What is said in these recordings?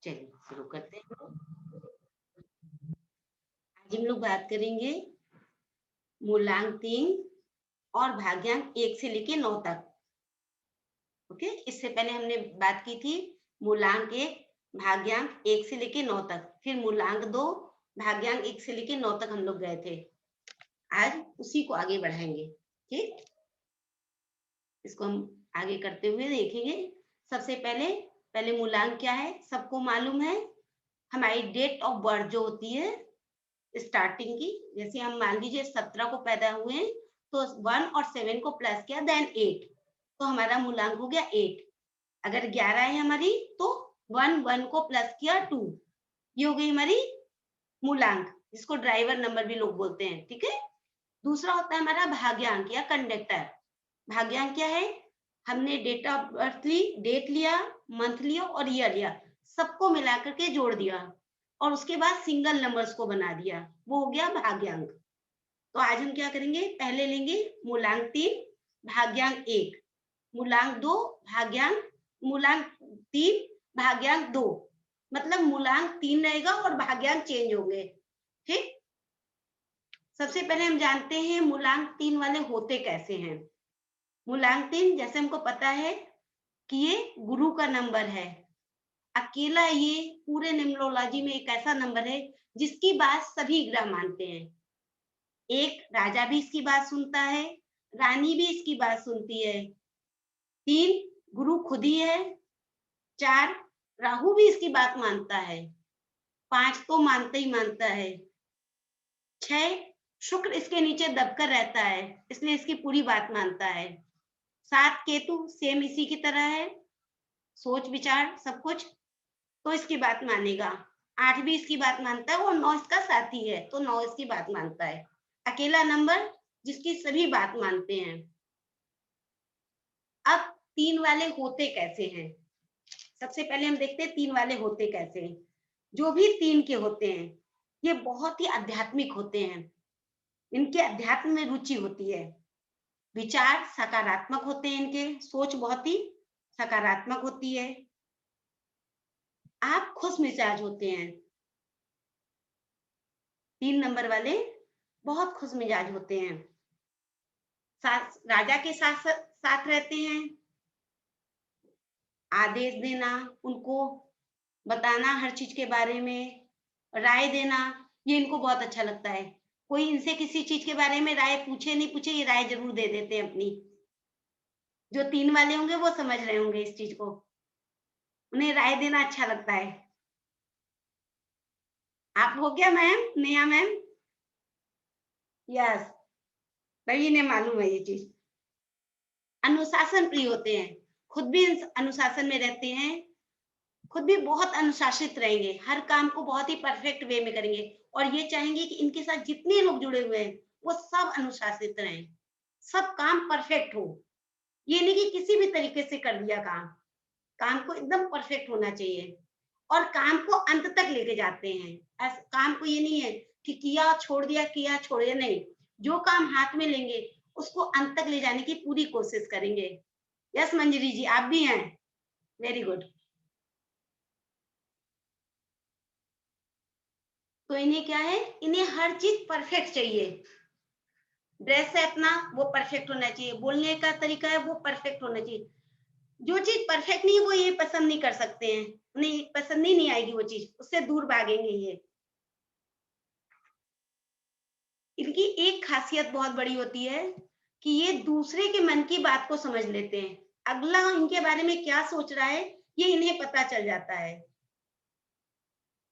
चलिए शुरू करते हैं। आज हम लोग बात करेंगे मूलांक 3 और भाग्यांक 1 से लेके 9 तक। ओके, इससे पहले हमने बात की थी मूलांक 1 भाग्यांक 1 से लेके 9 तक, फिर मूलांक 2 भाग्यांक 1 से लेके 9 तक हम लोग गए थे। आज उसी को आगे बढ़ाएंगे। ठीक, इसको हम आगे करते हुए देखेंगे। सबसे पहले मूलांक क्या है, सबको मालूम है। हमारी डेट ऑफ बर्थ जो होती है स्टार्टिंग की, जैसे हम मान लीजिए 17 को पैदा हुए तो 1 और 7 को प्लस किया देन 8, तो हमारा मूलांक हो गया 8। अगर 11 है हमारी तो 1 को प्लस किया 2, ये हो गई हमारी मूलांक, जिसको ड्राइवर नंबर भी लोग बोलते हैं। ठीक है, दूसरा होता है हमारा भाग्यांक या कंडक्टर। भाग्यांक क्या है, हमने डेट ऑफ बर्थ ली, डेट लिया, मंथ लिया और ईयर लिया, सबको मिलाकर के जोड़ दिया और उसके बाद सिंगल नंबर्स को बना दिया, वो हो गया भाग्यांक। तो आज हम क्या करेंगे, पहले लेंगे मूलांक 3 भाग्यांक 1, मूलांक 2 भाग्यांक, मूलांक 3 भाग्यांक 2, मतलब मूलांक 3 रहेगा और भाग्यांक चेंज होंगे। ठीक, सबसे पहले हम जानते हैं मूलांक 3 वाले होते कैसे हैं। मूलांक 3 जैसे हमको पता है कि ये गुरु का नंबर है, अकेला ये पूरे न्यूमरोलॉजी में एक ऐसा नंबर है जिसकी बात सभी ग्रह मानते हैं। एक राजा भी इसकी बात सुनता है, रानी भी इसकी बात सुनती है। 3 गुरु खुद ही है। 4 राहु भी इसकी बात मानता है। 5 तो मानता ही मानता है। 6 शुक्र इसके नीचे दबकर रहता है, इसलिए इसकी पूरी बात मानता है। 7 केतु सेम इसी की तरह है, सोच विचार सब कुछ, तो इसकी बात मानेगा। 8 भी इसकी बात मानता है और 9 इसका साथी है, तो 9 इसकी बात मानता है। अकेला नंबर जिसकी सभी बात मानते हैं। अब 3 वाले होते कैसे हैं, सबसे पहले हम देखते हैं 3 वाले होते कैसे हैं। जो भी 3 के होते हैं ये बहुत ही आध्यात्मिक होते हैं, इनके अध्यात्म में रुचि होती है। विचार सकारात्मक होते हैं, इनके सोच बहुत ही सकारात्मक होती है। आप खुश मिजाज होते हैं, 3 नंबर वाले बहुत खुश मिजाज होते हैं। राजा के साथ रहते हैं, आदेश देना, उनको बताना हर चीज के बारे में, राय देना, ये इनको बहुत अच्छा लगता है। कोई इनसे किसी चीज के बारे में राय पूछे नहीं पूछे, ये राय जरूर दे देते हैं अपनी। जो 3 वाले होंगे वो समझ रहे होंगे इस चीज को, उन्हें राय देना अच्छा लगता है। आप हो गया मैम, नेहा मैम? यस, तभी इन्हें मालूम है ये चीज। अनुशासन प्रिय होते हैं, खुद भी अनुशासन में रहते हैं, खुद भी बहुत अनुशासित रहेंगे, हर काम को बहुत ही परफेक्ट वे में करेंगे और ये चाहेंगे कि इनके साथ जितने लोग जुड़े हुए हैं वो सब अनुशासित रहें, सब काम परफेक्ट हो। ये नहीं कि किसी भी तरीके से कर दिया काम, काम को एकदम परफेक्ट होना चाहिए और काम को अंत तक लेके जाते हैं। काम को ये नहीं है कि किया छोड़ दिया, किया छोड़ दिया, नहीं, जो काम हाथ में लेंगे उसको अंत तक ले जाने की पूरी कोशिश करेंगे। यस मंजरी जी, आप भी हैं, वेरी गुड। तो इन्हें क्या है, इन्हें हर चीज परफेक्ट चाहिए। ड्रेस है अपना, वो परफेक्ट होना चाहिए, बोलने का तरीका है वो परफेक्ट होना चाहिए। जो चीज परफेक्ट नहीं है वो ये पसंद नहीं कर सकते हैं, उन्हें पसंद ही नहीं आएगी वो चीज, उससे दूर भागेंगे ये। इनकी एक खासियत बहुत बड़ी होती है कि ये दूसरे के मन की बात को समझ लेते हैं, अगला इनके बारे में क्या सोच रहा है ये इन्हें पता चल जाता है,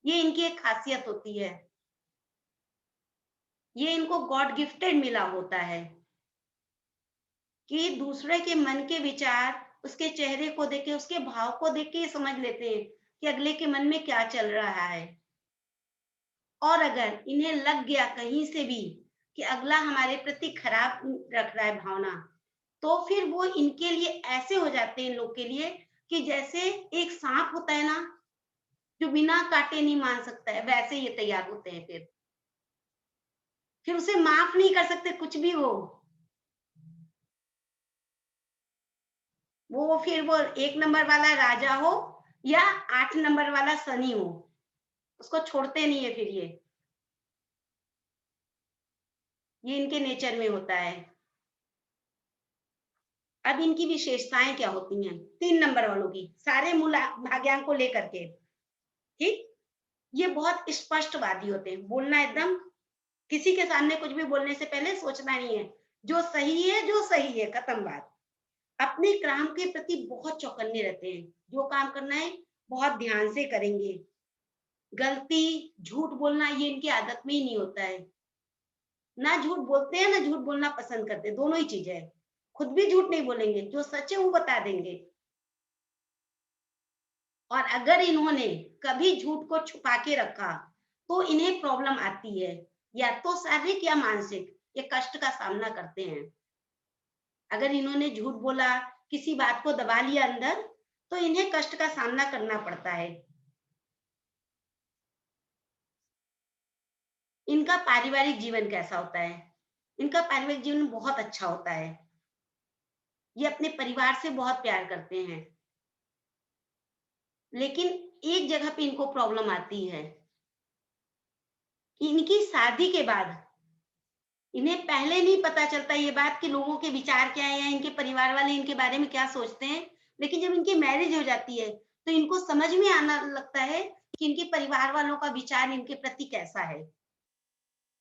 ये इनकी एक खासियत होती है। ये इनको गॉड गिफ्टेड मिला होता है कि दूसरे के मन के विचार, उसके चेहरे को देख के, उसके भाव को देख के ये समझ लेते हैं कि अगले के मन में क्या चल रहा है। और अगर इन्हें लग गया कहीं से भी कि अगला हमारे प्रति खराब रख रहा है भावना, तो फिर वो इनके लिए ऐसे हो जाते हैं, इन लोग के लिए, कि जैसे एक सांप होता है ना जो बिना काटे नहीं मान सकता है, वैसे ये तैयार होते हैं। फिर उसे माफ नहीं कर सकते कुछ भी हो, वो फिर वो 1 नंबर वाला राजा हो या 8 नंबर वाला शनि हो, उसको छोड़ते नहीं है फिर ये इनके नेचर में होता है। अब इनकी विशेषताएं क्या होती हैं 3 नंबर वालों की, सारे भाग्यांक को लेकर के, ठीक? ये बहुत स्पष्टवादी होते हैं, बोलना एकदम, किसी के सामने कुछ भी बोलने से पहले सोचना नहीं है, जो सही है, जो सही है, खत्म बात। अपने काम के प्रति बहुत चौकन्ने रहते हैं, जो काम करना है बहुत ध्यान से करेंगे। गलती, झूठ बोलना ये इनकी आदत में ही नहीं होता है। ना झूठ बोलते हैं, ना झूठ बोलना पसंद करते, दोनों ही चीजें है। खुद भी झूठ नहीं बोलेंगे, जो सच है वो बता देंगे। और अगर इन्होंने कभी झूठ को छुपा के रखा तो इन्हें प्रॉब्लम आती है, या तो शारीरिक या मानसिक, ये कष्ट का सामना करते हैं। अगर इन्होंने झूठ बोला, किसी बात को दबा लिया अंदर, तो इन्हें कष्ट का सामना करना पड़ता है। इनका पारिवारिक जीवन कैसा होता है? इनका पारिवारिक जीवन बहुत अच्छा होता है। ये अपने परिवार से बहुत प्यार करते हैं। लेकिन एक जगह पे इनको प्रॉब्लम आती है। इनकी शादी के बाद इन्हें पहले नहीं पता चलता ये बात कि लोगों के विचार क्या है या इनके परिवार वाले इनके बारे में क्या सोचते हैं। लेकिन जब इनकी मैरिज हो जाती है, तो इनको समझ में आना लगता है कि इनके परिवार वालों का विचार इनके प्रति कैसा है।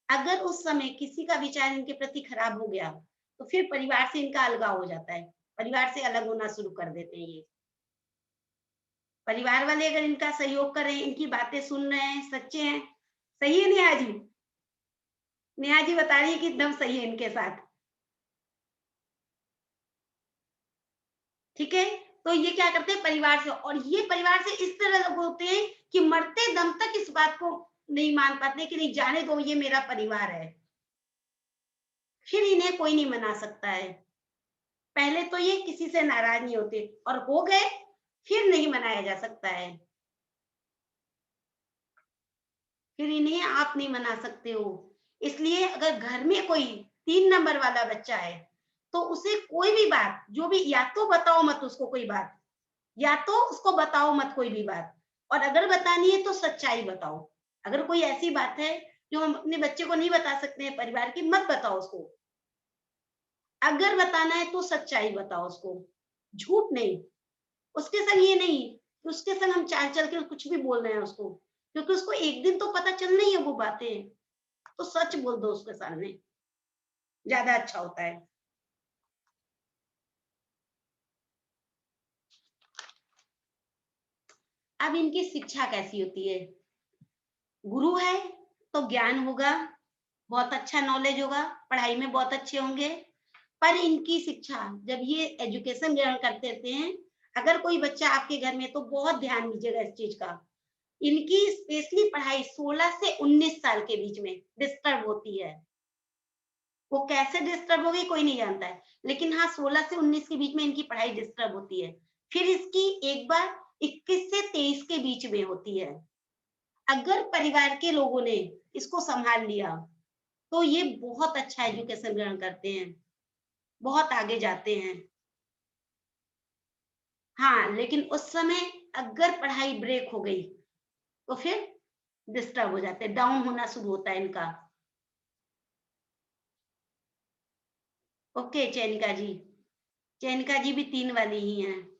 अगर उस समय किसी का विचार इनके प्रति खराब हो गया, तो फिर परिवार से इनका अलगाव हो जाता है। परिवार से अलग होना शुरू कर देते हैं ये। परिवार वाले अगर इनका सहयोग कर रहे हैं, इनकी बातें सुन रहे हैं, सच्चे हैं, सही है नेहा जी? नेहा जी बता रही है कि एकदम सही है इनके साथ। ठीक है? तो ये क्या करते हैं परिवार से, और ये परिवार से इस तरह लोग होते हैं कि मरते दम तक इस बात को नहीं मान पाते कि नहीं, जाने दो, ये मेरा परिवार है। फिर इन्हें कोई नहीं मना सकता है। पहले तो ये किसी से नाराज नहीं होते, और हो गए फिर नहीं मनाया जा सकता है। फिर इन्हें आप नहीं मना सकते हो। इसलिए अगर घर में कोई 3 नंबर वाला बच्चा है, तो उसे कोई भी बात, जो भी, या तो बताओ मत उसको कोई बात, या तो उसको बताओ मत कोई भी बात, और अगर बतानी है तो सच्चाई बताओ। अगर कोई ऐसी बात है जो हम अपने बच्चे को नहीं बता सकते हैं परिवार की, मत बताओ उसको। अगर बताना है तो सच्चाई बताओ उसको, झूठ नहीं। उसके संग ये नहीं कि उसके संग हम चाल चल के कुछ भी बोल रहे हैं उसको, क्योंकि उसको एक दिन तो पता चलना ही है वो बातें। तो सच बोल दो उसके सामने, ज्यादा अच्छा होता है। अब इनकी शिक्षा कैसी होती है? गुरु है तो ज्ञान होगा, बहुत अच्छा नॉलेज होगा, पढ़ाई में बहुत अच्छे होंगे। पर इनकी शिक्षा, जब ये एजुकेशन ग्रहण करते रहते हैं, अगर कोई बच्चा आपके घर में, तो बहुत ध्यान दीजिएगा इस चीज का। इनकी स्पेशली पढ़ाई 16 से 19 साल के बीच में डिस्टर्ब होती है। वो कैसे डिस्टर्ब होगी कोई नहीं जानता है, लेकिन हाँ 16 से 19 के बीच में इनकी पढ़ाई डिस्टर्ब होती है। फिर इसकी एक बार 21 से 23 के बीच में होती है। अगर परिवार के लोगों ने इसको संभाल लिया, तो ये बहुत अच्छा एजुकेशन ग्रहण करते हैं, बहुत आगे जाते हैं। हाँ, लेकिन उस समय अगर पढ़ाई ब्रेक हो गई, तो फिर डिस्टर्ब हो जाते हैं, डाउन होना शुरू होता है इनका। ओके चैनिका जी, चैनिका जी भी 3 वाली ही हैं।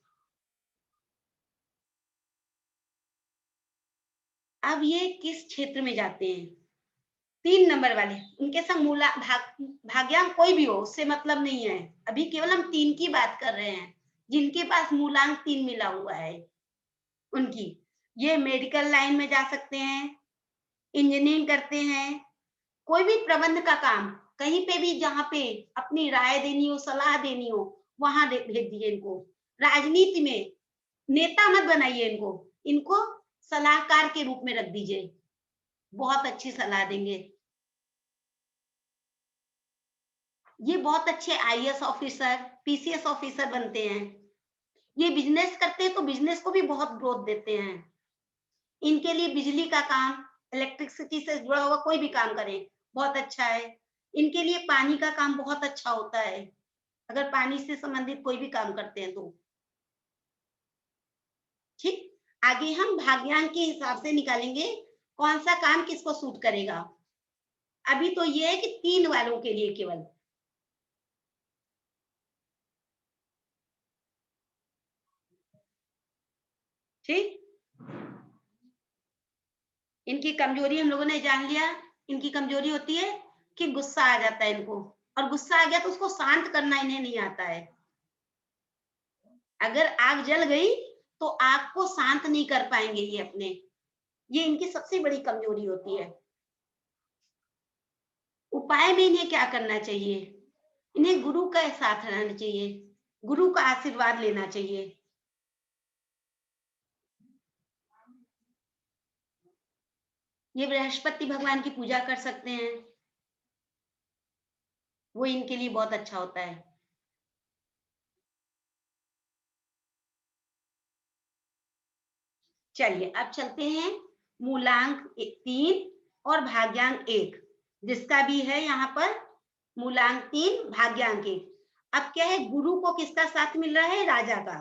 अब ये किस क्षेत्र में जाते हैं? 3 नंबर वाले, उनके संग भाग्यांक कोई भी हो, उससे मतलब नहीं है। अभी केवल हम 3 की बात कर रहे हैं, जिनके पास मूलांक 3 मिला हुआ है उनकी। ये मेडिकल लाइन में जा सकते हैं, इंजीनियरिंग करते हैं, कोई भी प्रबंध का काम, कहीं पे भी जहाँ पे अपनी राय देनी हो, सलाह देनी हो, वहां भेज दीजिए इनको। राजनीति में नेता मत बनाइए इनको, इनको सलाहकार के रूप में रख दीजिए, बहुत अच्छी सलाह देंगे। ये बहुत अच्छे आईएएस ऑफिसर, पीसीएस ऑफिसर बनते हैं। ये बिजनेस करते हैं तो बिजनेस को भी बहुत ग्रोथ देते हैं। इनके लिए बिजली का काम, इलेक्ट्रिसिटी से जुड़ा हुआ कोई भी काम करें, बहुत अच्छा है। इनके लिए पानी का काम बहुत अच्छा होता है, अगर पानी से संबंधित कोई भी काम करते हैं तो। ठीक। आगे हम भाग्यांक के हिसाब से निकालेंगे कौन सा काम किसको सूट करेगा। अभी तो ये है कि 3 वालों के लिए केवल। ठीक, इनकी कमजोरी हम लोगों ने जान लिया। इनकी कमजोरी होती है कि गुस्सा आ जाता है इनको, और गुस्सा आ गया तो उसको शांत करना इन्हें नहीं आता है। अगर आग जल गई तो आग को शांत नहीं कर पाएंगे ये अपने, ये इनकी सबसे बड़ी कमजोरी होती है। उपाय में इन्हें क्या करना चाहिए, इन्हें गुरु का साथ रहना चाहिए, गुरु का आशीर्वाद लेना चाहिए। ये बृहस्पति भगवान की पूजा कर सकते हैं, वो इनके लिए बहुत अच्छा होता है। चलिए अब चलते हैं मूलांक 3 और भाग्यांक 1, जिसका भी है यहाँ पर मूलांक 3 भाग्यांक 1। अब क्या है, गुरु को किसका साथ मिल रहा है, राजा का।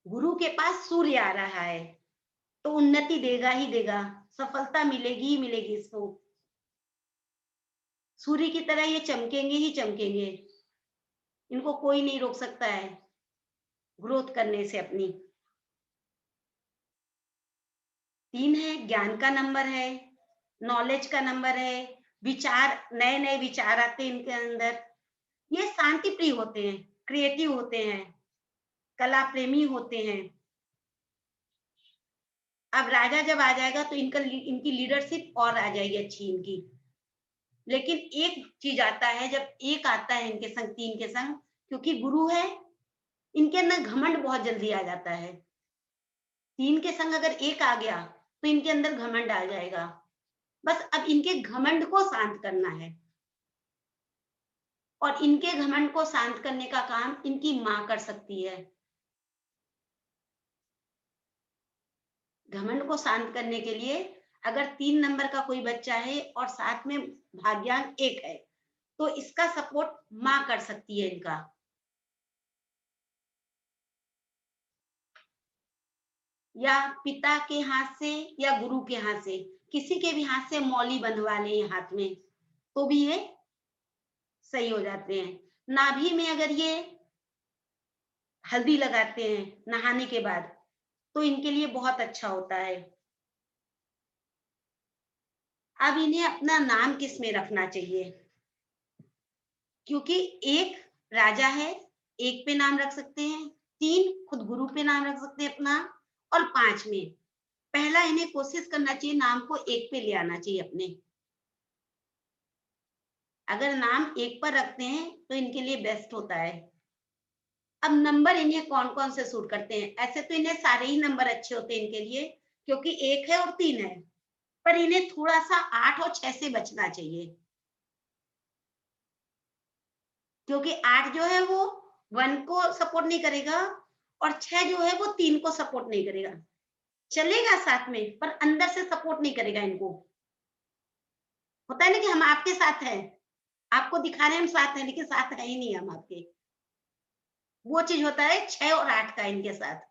गुरु के पास सूर्य आ रहा है तो उन्नति देगा ही देगा, सफलता मिलेगी ही मिलेगी इसको। सूर्य की तरह ये चमकेंगे ही चमकेंगे, इनको कोई नहीं रोक सकता है ग्रोथ करने से अपनी। 3 है, ज्ञान का नंबर है, नॉलेज का नंबर है, विचार, नए नए विचार आते हैं इनके अंदर। ये शांति प्रिय होते हैं, क्रिएटिव होते हैं, कला प्रेमी होते हैं। अब राजा जब आ जाएगा तो इनकी लीडरशिप और आ जाएगी अच्छी इनकी। लेकिन एक चीज आता है, जब एक आता है इनके संग, 3 के संग, क्योंकि गुरु है, इनके अंदर घमंड बहुत जल्दी आ जाता है। 3 के संग अगर एक आ गया तो इनके अंदर घमंड आ जाएगा। बस अब इनके घमंड को शांत करना है, और इनके घमंड को शांत करने का काम इनकी माँ कर सकती है। घमंड को शांत करने के लिए अगर 3 नंबर का कोई बच्चा है और साथ में भाग्यांक 1 है तो इसका सपोर्ट माँ कर सकती है इनका। या पिता के हाथ से या गुरु के हाथ से, किसी के भी हाथ से मौली बंधवा ले हाथ में तो भी ये सही हो जाते हैं। नाभि में अगर ये हल्दी लगाते हैं नहाने के बाद तो इनके लिए बहुत अच्छा होता है। अब इन्हें अपना नाम किस में रखना चाहिए, क्योंकि 1 राजा है, 1 पे नाम रख सकते हैं, 3 खुद गुरु पे नाम रख सकते हैं अपना, और 5 में पहला इन्हें कोशिश करना चाहिए नाम को 1 पे ले आना चाहिए अपने। अगर नाम 1 पर रखते हैं तो इनके लिए बेस्ट होता है। अब नंबर इन्हें कौन कौन से सूट करते हैं, ऐसे तो इन्हें सारे ही नंबर अच्छे होते हैं इनके लिए, क्योंकि 1 है और 3 है, पर इन्हें थोड़ा सा 8 और 6 से बचना चाहिए, क्योंकि 8 जो है वो 1 को सपोर्ट नहीं करेगा, और 6 जो है वो 3 को सपोर्ट नहीं करेगा। चलेगा साथ में पर अंदर से सपोर्ट नहीं करेगा इनको। होता है ना कि हम आपके साथ हैं, आपको दिखा रहे हैं हम साथ हैं, लेकिन साथ है ही नहीं हम आपके। वो चीज होता है 6 और 8 का, इनके साथ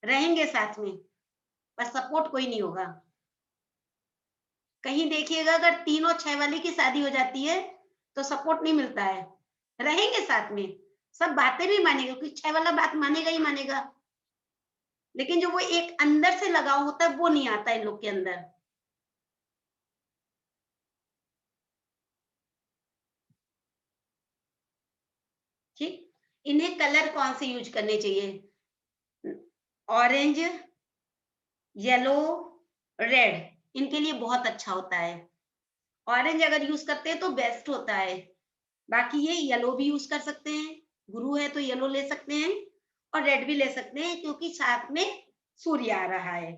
रहेंगे साथ में पर सपोर्ट कोई नहीं होगा। कहीं देखिएगा अगर 3 और 6 वाले की शादी हो जाती है तो सपोर्ट नहीं मिलता है। रहेंगे साथ में, सब बातें भी मानेगा, क्योंकि 6 वाला बात मानेगा ही मानेगा, लेकिन जो वो एक अंदर से लगाव होता है वो नहीं आता इन लोग के अंदर। ठीक, इन्हें कलर कौन से यूज करने चाहिए, ऑरेंज, येलो, रेड इनके लिए बहुत अच्छा होता है। ऑरेंज अगर यूज करते हैं तो बेस्ट होता है। बाकी ये येलो भी यूज कर सकते हैं, गुरु है तो येलो ले सकते हैं, और रेड भी ले सकते हैं क्योंकि साथ में सूर्य आ रहा है।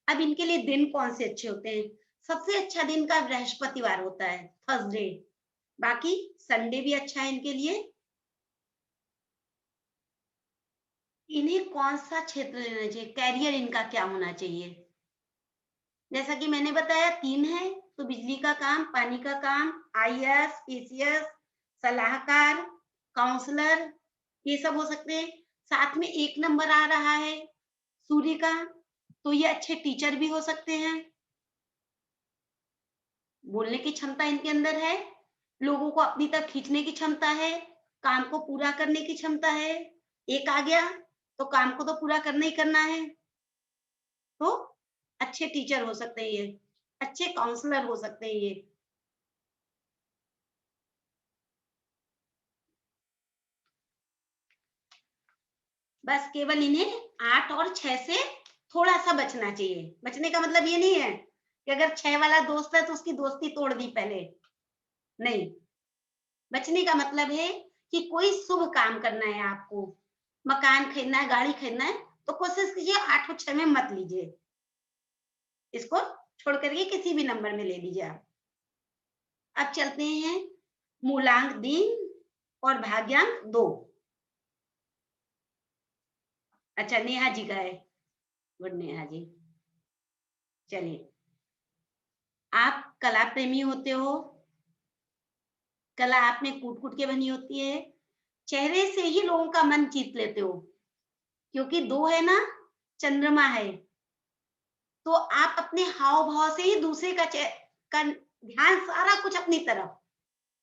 अब इनके लिए दिन कौन से अच्छे होते हैं, सबसे अच्छा दिन का बृहस्पतिवार होता है, थर्सडे। बाकी संडे भी अच्छा है इनके लिए। इन्हें कौन सा क्षेत्र लेना चाहिए, कैरियर इनका क्या होना चाहिए। जैसा कि मैंने बताया 3 है तो बिजली का काम, पानी का काम, आईएएस, पीसीएस, सलाहकार, काउंसलर, ये सब हो सकते हैं। साथ में 1 नंबर आ रहा है सूर्य का, तो ये अच्छे टीचर भी हो सकते हैं। बोलने की क्षमता इनके अंदर है, लोगों को अपनी तरफ खींचने की क्षमता है, काम को पूरा करने की क्षमता है। एक आ गया तो काम को तो पूरा करना ही करना है। तो अच्छे टीचर हो सकते हैं ये, अच्छे काउंसलर हो सकते हैं ये। बस केवल इन्हें 8 और 6 से थोड़ा-सा बचना चाहिए। बचने का मतलब ये नहीं है कि अगर 6 वाला दोस्त है तो उसकी दोस्ती तोड़ दी पहले, नहीं। बचने का मतलब है कि कोई शुभ काम करना है आपको, मकान खरीदना है, गाड़ी खरीदना है, तो कोशिश कीजिए 8 और 6 में मत लीजिए। इसको छोड़ कर के किसी भी नंबर में ले लीजिए आप। अब चलते हैं मूलांक 3 और भाग्यांक 2। अच्छा, नेहा जी का है। गुड नेहा जी। चलिए, आप कला प्रेमी होते हो, कला आप में कूट-कूट के बनी होती है, चेहरे से ही लोगों का मन जीत लेते हो, क्योंकि 2 है ना, चंद्रमा है, तो आप अपने हाव-भाव से ही दूसरे का ध्यान सारा कुछ अपनी तरफ।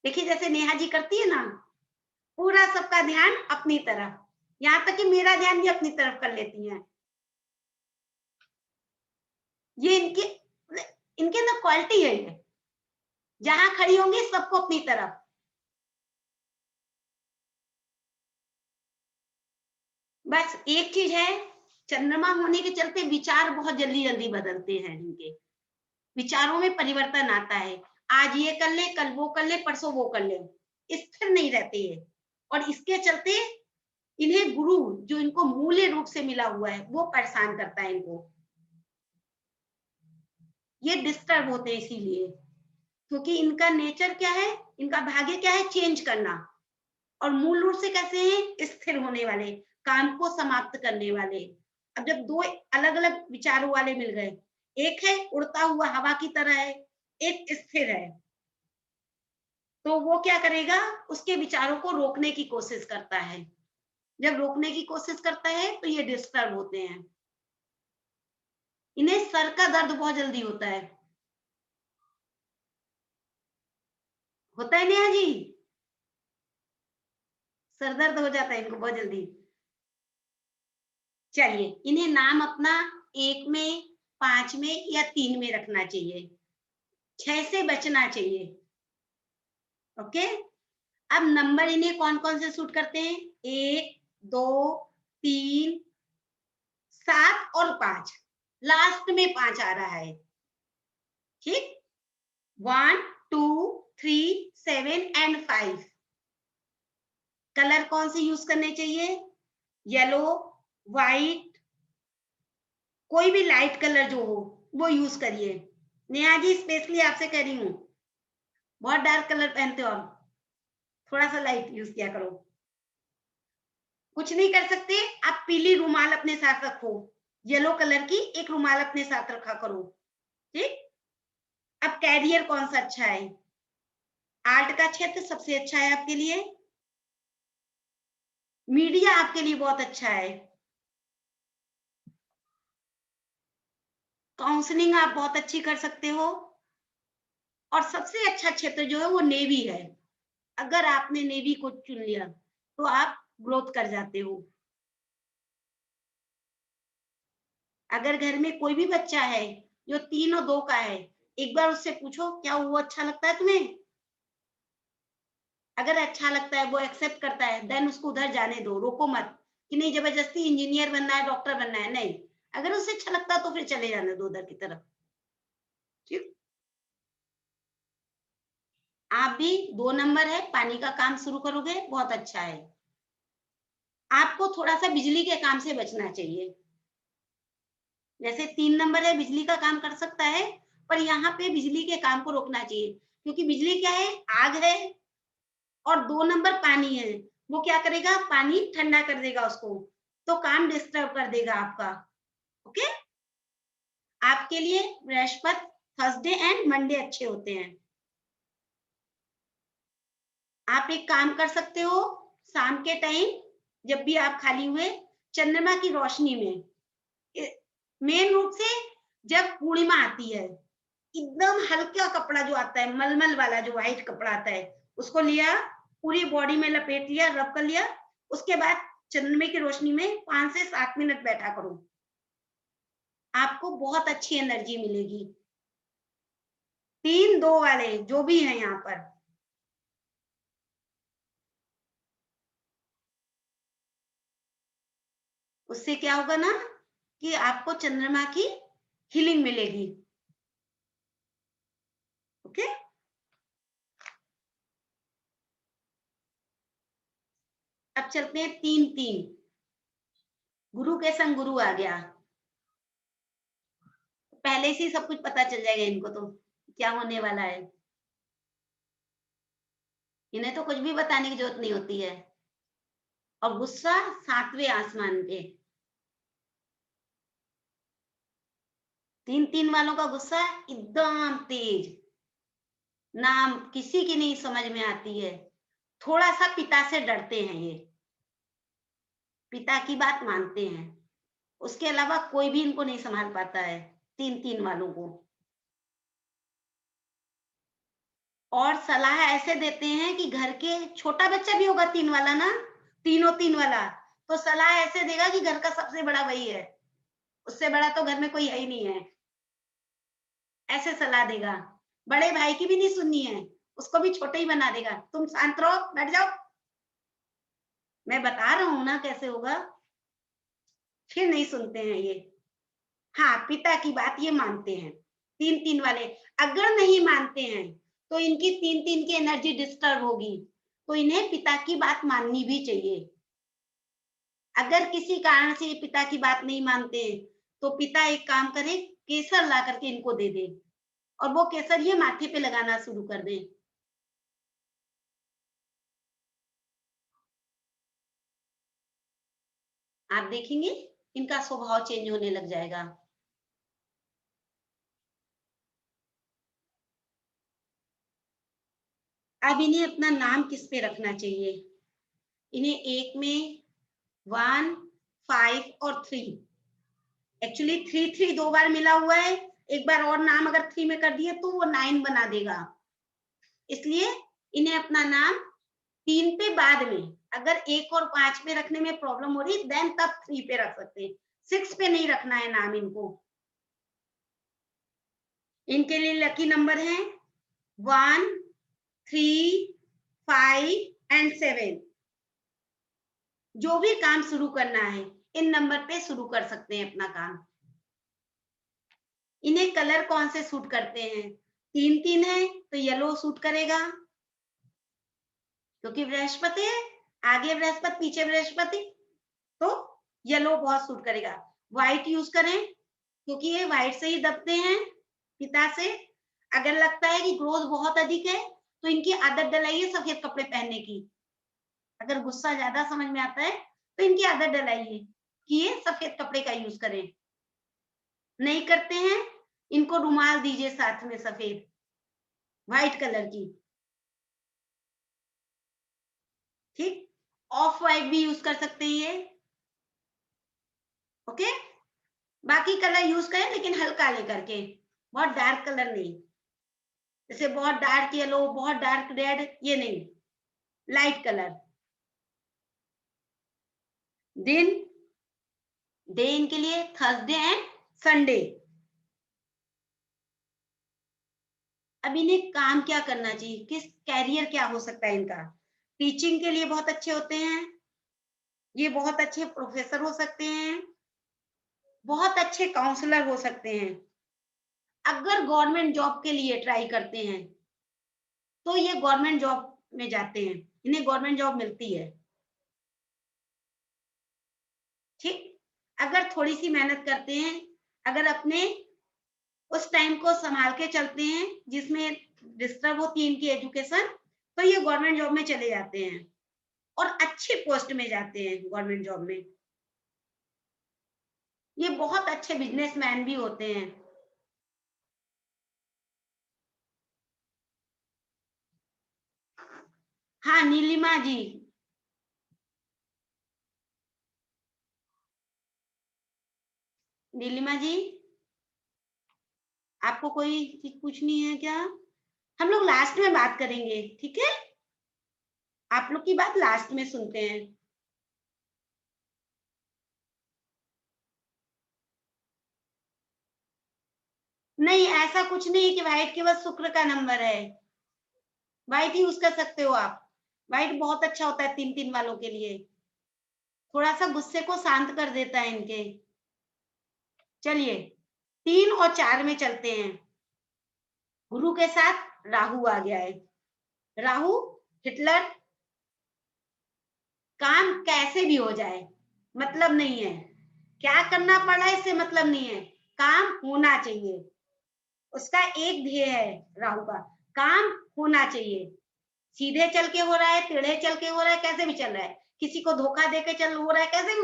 देखिए जैसे नेहा जी करती है ना, पूरा सबका ध्यान अपनी तरफ, यहाँ तक कि मेरा ध्यान भी अपनी तरफ कर लेती हैं। ये इनकी इनके अंदर क्वालिटी है ये, जहाँ खड़ी होंगी सबको अपनी तरफ। बस एक चीज है, चंद्रमा होने के चलते विचार बहुत जल्दी-जल्दी बदलते हैं इनके। विचारों में परिवर्तन आता है। आज ये कर ले, कल वो कर ले, परसों वो कर ले। स्थिर नहीं रहते ये। और इसके चलते इन्हें गुरु जो इनको मूल्य रूप से मिला हुआ है, वो परेशान करता है इनको। ये डिस्टर्ब होते हैं इसीलिए, क्योंकि इनका नेचर क्या है, इनका भाग्य क्या है, चेंज करना। और मूल रूप से कैसे हैं, स्थिर होने वाले, काम को समाप्त करने वाले। अब जब 2 अलग-अलग विचारों वाले मिल गए, एक है उड़ता हुआ हवा की तरह है, एक स्थिर है, तो वो क्या करेगा, उसके विचारों को रोकने की कोशिश करता है। जब रोकने की कोशिश करता है तो ये डिस्टर्ब होते हैं। इन्हें सर का दर्द बहुत जल्दी होता है। होता है नेहा जी? सर दर्द हो जाता है इनको बहुत जल्दी। चलिए, इन्हें नाम अपना 1 में, 5 में या 3 में रखना चाहिए। 6 से बचना चाहिए। ओके? अब नंबर इन्हें कौन-कौन से सूट करते हैं? 1, 2, 3, 7 और 5। लास्ट में 5 आ रहा है। ठीक? 1, 2, 3, 7 एंड 5। कलर कौन से यूज़ करने चाहिए? येलो, व्हाइट, कोई भी लाइट कलर जो हो, वो यूज़ करिए। नेहा जी स्पेशली आपसे कह रही हूँ, बहुत डार्क कलर पहनते हो आप, थोड़ा-सा लाइट यूज़ किया करो। कुछ नहीं कर सकते, आप पीली रुमाल अपने साथ रखो, येलो कलर की एक रुमाल अपने साथ रखा करो, ठीक? अब कैरियर कौन-सा अच्छा है? आर्ट का क्षेत्र सबसे अच्छा है आपके लिए। मीडिया आपके लिए बहुत अच्छा है। काउंसलिंग आप बहुत अच्छी कर सकते हो। और सबसे अच्छा क्षेत्र जो है वो नेवी है। अगर आपने नेवी को चुन लिया, तो आप ग्रोथ कर जाते हो। अगर घर में कोई भी बच्चा है, जो 3 और 2 का है, एक बार उससे पूछो क्या वो अच्छा लगता है तुम्हें? अगर अच्छा लगता है, वो एक्सेप्ट करता है, देन उसको उधर जाने दो, रोको मत कि नहीं ज़बरदस्ती इंजीनियर बनना है, डॉक्टर बनना है, नहीं। अगर उसे अच्छा लगता है तो फिर चले जाने दो उधर की तरफ। ठीक? आप भी 2 नंबर है, पानी का काम शुरू करोगे, बहुत अच्छा है। आपको थोड़ा-सा बिजली के काम से बचना चाहिए। जैसे 3 नंबर है, बिजली का काम कर सकता है, पर यहाँ पे बिजली के काम को रोकना चाहिए, क्योंकि बिजली क्या है? आग है। और 2 नंबर पानी है, वो क्या करेगा? पानी ठंडा कर देगा उसको, तो काम डिस्टर्ब कर देगा आपका। ओके? आपके लिए बृहस्पति, थर्सडे एंड मंडे अच्छे होते हैं। आप एक काम कर सकते हो, शाम के टाइम जब भी आप खाली हुए, चंद्रमा की रोशनी में, मेन रूप से जब पूर्णिमा आती है, एकदम हल्का कपड़ा जो आता है, मलमल वाला जो व्हाइट कपड़ा आता है, उसको लिया, पूरी बॉडी में लपेट लिया, रब कर लिया, उसके बाद चंद्रमा की रोशनी में 5 से 7 मिनट बैठा करो, आपको बहुत अच्छी एनर्जी मिलेगी। 3-2 वाले जो भी हैं यहाँ पर, उससे क्या होगा ना कि आपको चंद्रमा की हीलिंग मिलेगी। ओके, अब चलते हैं 3-3। गुरु के संग गुरु आ गया, पहले से ही सब कुछ पता चल जाएगा इनको तो क्या होने वाला है, इन्हें तो कुछ भी बताने की जरूरत नहीं होती है। और गुस्सा 7वें आसमान पे, 3-3 वालों का गुस्सा एकदम तेज, नाम किसी की नहीं समझ में आती है, थोड़ा सा पिता से डरते हैं ये, पिता की बात मानते हैं, उसके अलावा कोई भी इनको नहीं संभाल पाता है 3-3 वालों को। और सलाह ऐसे देते हैं कि घर के छोटा बच्चा भी होगा 3 वाला ना, तीनों 3 वाला, तो सलाह ऐसे देगा कि घर का सबसे बड़ा वही है, उससे बड़ा तो घर में कोई है ही नहीं है, ऐसे सलाह देगा। बड़े भाई की भी नहीं सुननी है, उसको भी छोटे ही बना देगा, तुम शांत रहो, बैठ जाओ, मैं बता रहा हूं ना कैसे होगा, फिर नहीं सुनते हैं ये। हाँ, पिता की बात ये मानते हैं 3-3 वाले। अगर नहीं मानते हैं तो इनकी 3-3 की एनर्जी डिस्टर्ब होगी, तो इन्हें पिता की बात माननी भी चाहिए। अगर किसी कारण से ये पिता की बात नहीं मानते तो पिता एक काम करे, केसर ला करके इनको दे दे और वो केसर ये माथे पे लगाना शुरू कर दें। आप देखेंगे इनका स्वभाव चेंज होने लग जाएगा। अब इन्हें अपना नाम किस पे रखना चाहिए? इन्हें एक में 1, 5 और 3, एक्चुअली 3-3 2 बार मिला हुआ है, एक बार और नाम अगर 3 में कर दिए तो वो 9 बना देगा, इसलिए इन्हें अपना नाम 3 पे बाद में, अगर 1 और 5 पे रखने में प्रॉब्लम हो रही देन तब 3 पे रख सकते हैं, 6 पे नहीं रखना है नाम इनको। इनके लिए लकी नंबर है 1, 3, 5 एंड 7। जो भी काम शुरू करना है इन नंबर पे शुरू कर सकते हैं अपना काम। इन्हें कलर कौन से सूट करते हैं? 3-3 है तो येलो सूट करेगा, क्योंकि बृहस्पति है, आगे बृहस्पति पीछे बृहस्पति, तो येलो बहुत सूट करेगा। व्हाइट यूज करें क्योंकि ये व्हाइट से ही दबते हैं पिता से। अगर लगता है कि क्रोध बहुत अधिक है तो इनकी आदत डलाइए सफेद कपड़े पहनने की, अगर गुस्सा ज्यादा समझ में आता है तो इनकी आदत डलाइए कि ये सफेद कपड़े का यूज करें। नहीं करते हैं, इनको रुमाल दीजिए साथ में सफेद, व्हाइट कलर की, ठीक। ऑफ व्हाइट भी यूज कर सकते हैं ये, ओके। बाकी कलर यूज करें लेकिन हल्का लेकर के, बहुत डार्क कलर नहीं, जैसे बहुत डार्क येलो, बहुत डार्क रेड, ये नहीं, लाइट कलर। दिन, डे इनके लिए थर्सडे एंड संडे। अब इन्हें काम क्या करना चाहिए, किस कैरियर क्या हो सकता है इनका? टीचिंग के लिए बहुत अच्छे होते हैं, ये बहुत अच्छे प्रोफेसर हो सकते हैं, बहुत अच्छे काउंसलर हो सकते हैं। अगर गवर्नमेंट जॉब के लिए ट्राई करते हैं तो ये गवर्नमेंट जॉब में जाते हैं, इन्हें गवर्नमेंट जॉब मिलती है, ठीक। अगर थोड़ी सी मेहनत करते हैं, अगर अपने उस टाइम को संभाल के चलते हैं जिसमें डिस्टर्ब होती है इनकी एजुकेशन, तो ये गवर्नमेंट जॉब में चले जाते हैं और अच्छे पोस्ट में जाते हैं गवर्नमेंट जॉब में। ये बहुत अच्छे बिजनेसमैन भी होते हैं। हाँ, नीलिमा जी, नीलिमा जी, आपको कोई चीज पूछनी है क्या? हम लोग लास्ट में बात करेंगे, ठीक है? आप लोग की बात लास्ट में सुनते हैं। नहीं, ऐसा कुछ नहीं कि व्हाइट केवल शुक्र का नंबर है। व्हाइट यूज कर सकते हो आप। व्हाइट बहुत अच्छा होता है 3-3 वालों के लिए। थोड़ा सा गुस्से को शांत कर देता है इनके। चलिए 3 और 4 में चलते हैं। गुरु के साथ राहु आ गया है। राहु हिटलर, काम कैसे भी हो जाए मतलब नहीं है, क्या करना पड़ा इससे मतलब नहीं है, काम होना चाहिए। उसका एक ध्येय है राहु का, काम होना चाहिए। सीधे चल के हो रहा है, टेढ़े चल के हो रहा है, कैसे भी चल रहा है, किसी को धोखा दे के चल हो रहा है, कैसे भी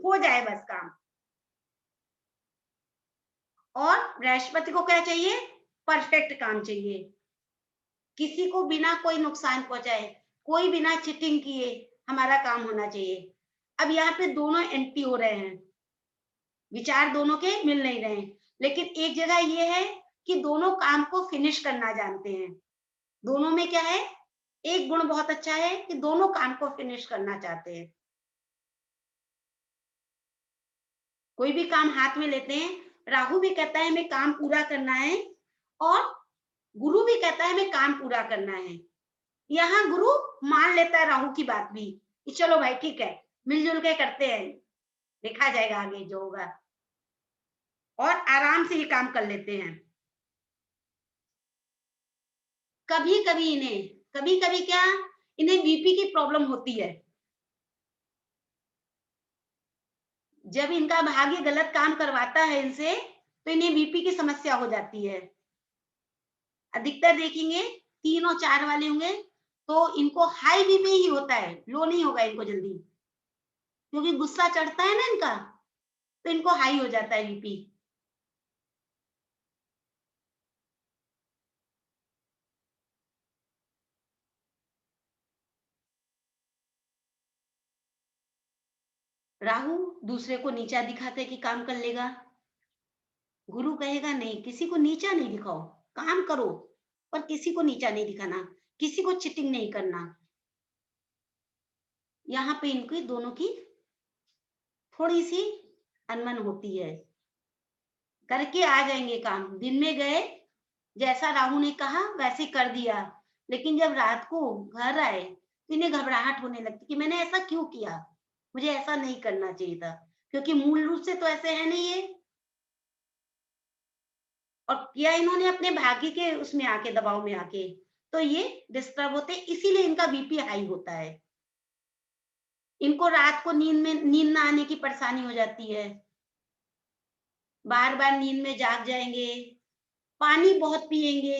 हो जाए बस काम। और बृहस्पति को क्या चाहिए? परफेक्ट काम चाहिए, किसी को बिना कोई नुकसान पहुंचाए, कोई बिना चीटिंग किए हमारा काम होना चाहिए। अब यहाँ पे दोनों एंटी हो रहे हैं, विचार दोनों के मिल नहीं रहे हैं, लेकिन एक जगह ये है कि दोनों काम को फिनिश करना जानते हैं। दोनों में क्या है? एक गुण बहुत अच्छा है कि दोनों काम को फिनिश करना चाहते हैं। कोई भी काम हाथ में लेते हैं, राहु भी कहता है हमें काम पूरा करना है और गुरु भी कहता है हमें काम पूरा करना है। यहाँ गुरु मान लेता है राहु की बात भी कि चलो भाई ठीक है, मिलजुल के करते हैं, देखा जाएगा आगे जो होगा, और आराम से ये काम कर लेते हैं। कभी कभी इन्हें, कभी कभी क्या, इन्हें बीपी की प्रॉब्लम होती है। जब इनका भाग्य गलत काम करवाता है इनसे, तो इन्हें बीपी की समस्या हो जाती है। अधिकतर देखेंगे 3 और 4 वाले होंगे तो इनको हाई बीपी ही होता है, लो नहीं होगा इनको जल्दी, क्योंकि गुस्सा चढ़ता है ना इनका, तो इनको हाई हो जाता है बीपी। राहु दूसरे को नीचा दिखाते कि काम कर लेगा, गुरु कहेगा नहीं, किसी को नीचा नहीं दिखाओ, काम करो, पर किसी को नीचा नहीं दिखाना, किसी को चीटिंग नहीं करना। यहाँ पे इनकी दोनों की थोड़ी सी अनबन होती है, करके आ जाएंगे काम, दिन में गए जैसा राहु ने कहा वैसे कर दिया, लेकिन जब रात को घर आए तो इन्हें घबराहट होने लगती कि मैंने ऐसा क्यों किया, मुझे ऐसा नहीं करना चाहिए था, क्योंकि मूल रूप से तो ऐसे है नहीं ये, और किया इन्होंने अपने भाग्य के उसमें आके, दबाव में आके, तो ये डिस्टर्ब होते, इसीलिए इनका बीपी हाई होता है। इनको रात को नींद ना आने की परेशानी हो जाती है, बार बार नींद में जाग जाएंगे, पानी बहुत पिएंगे,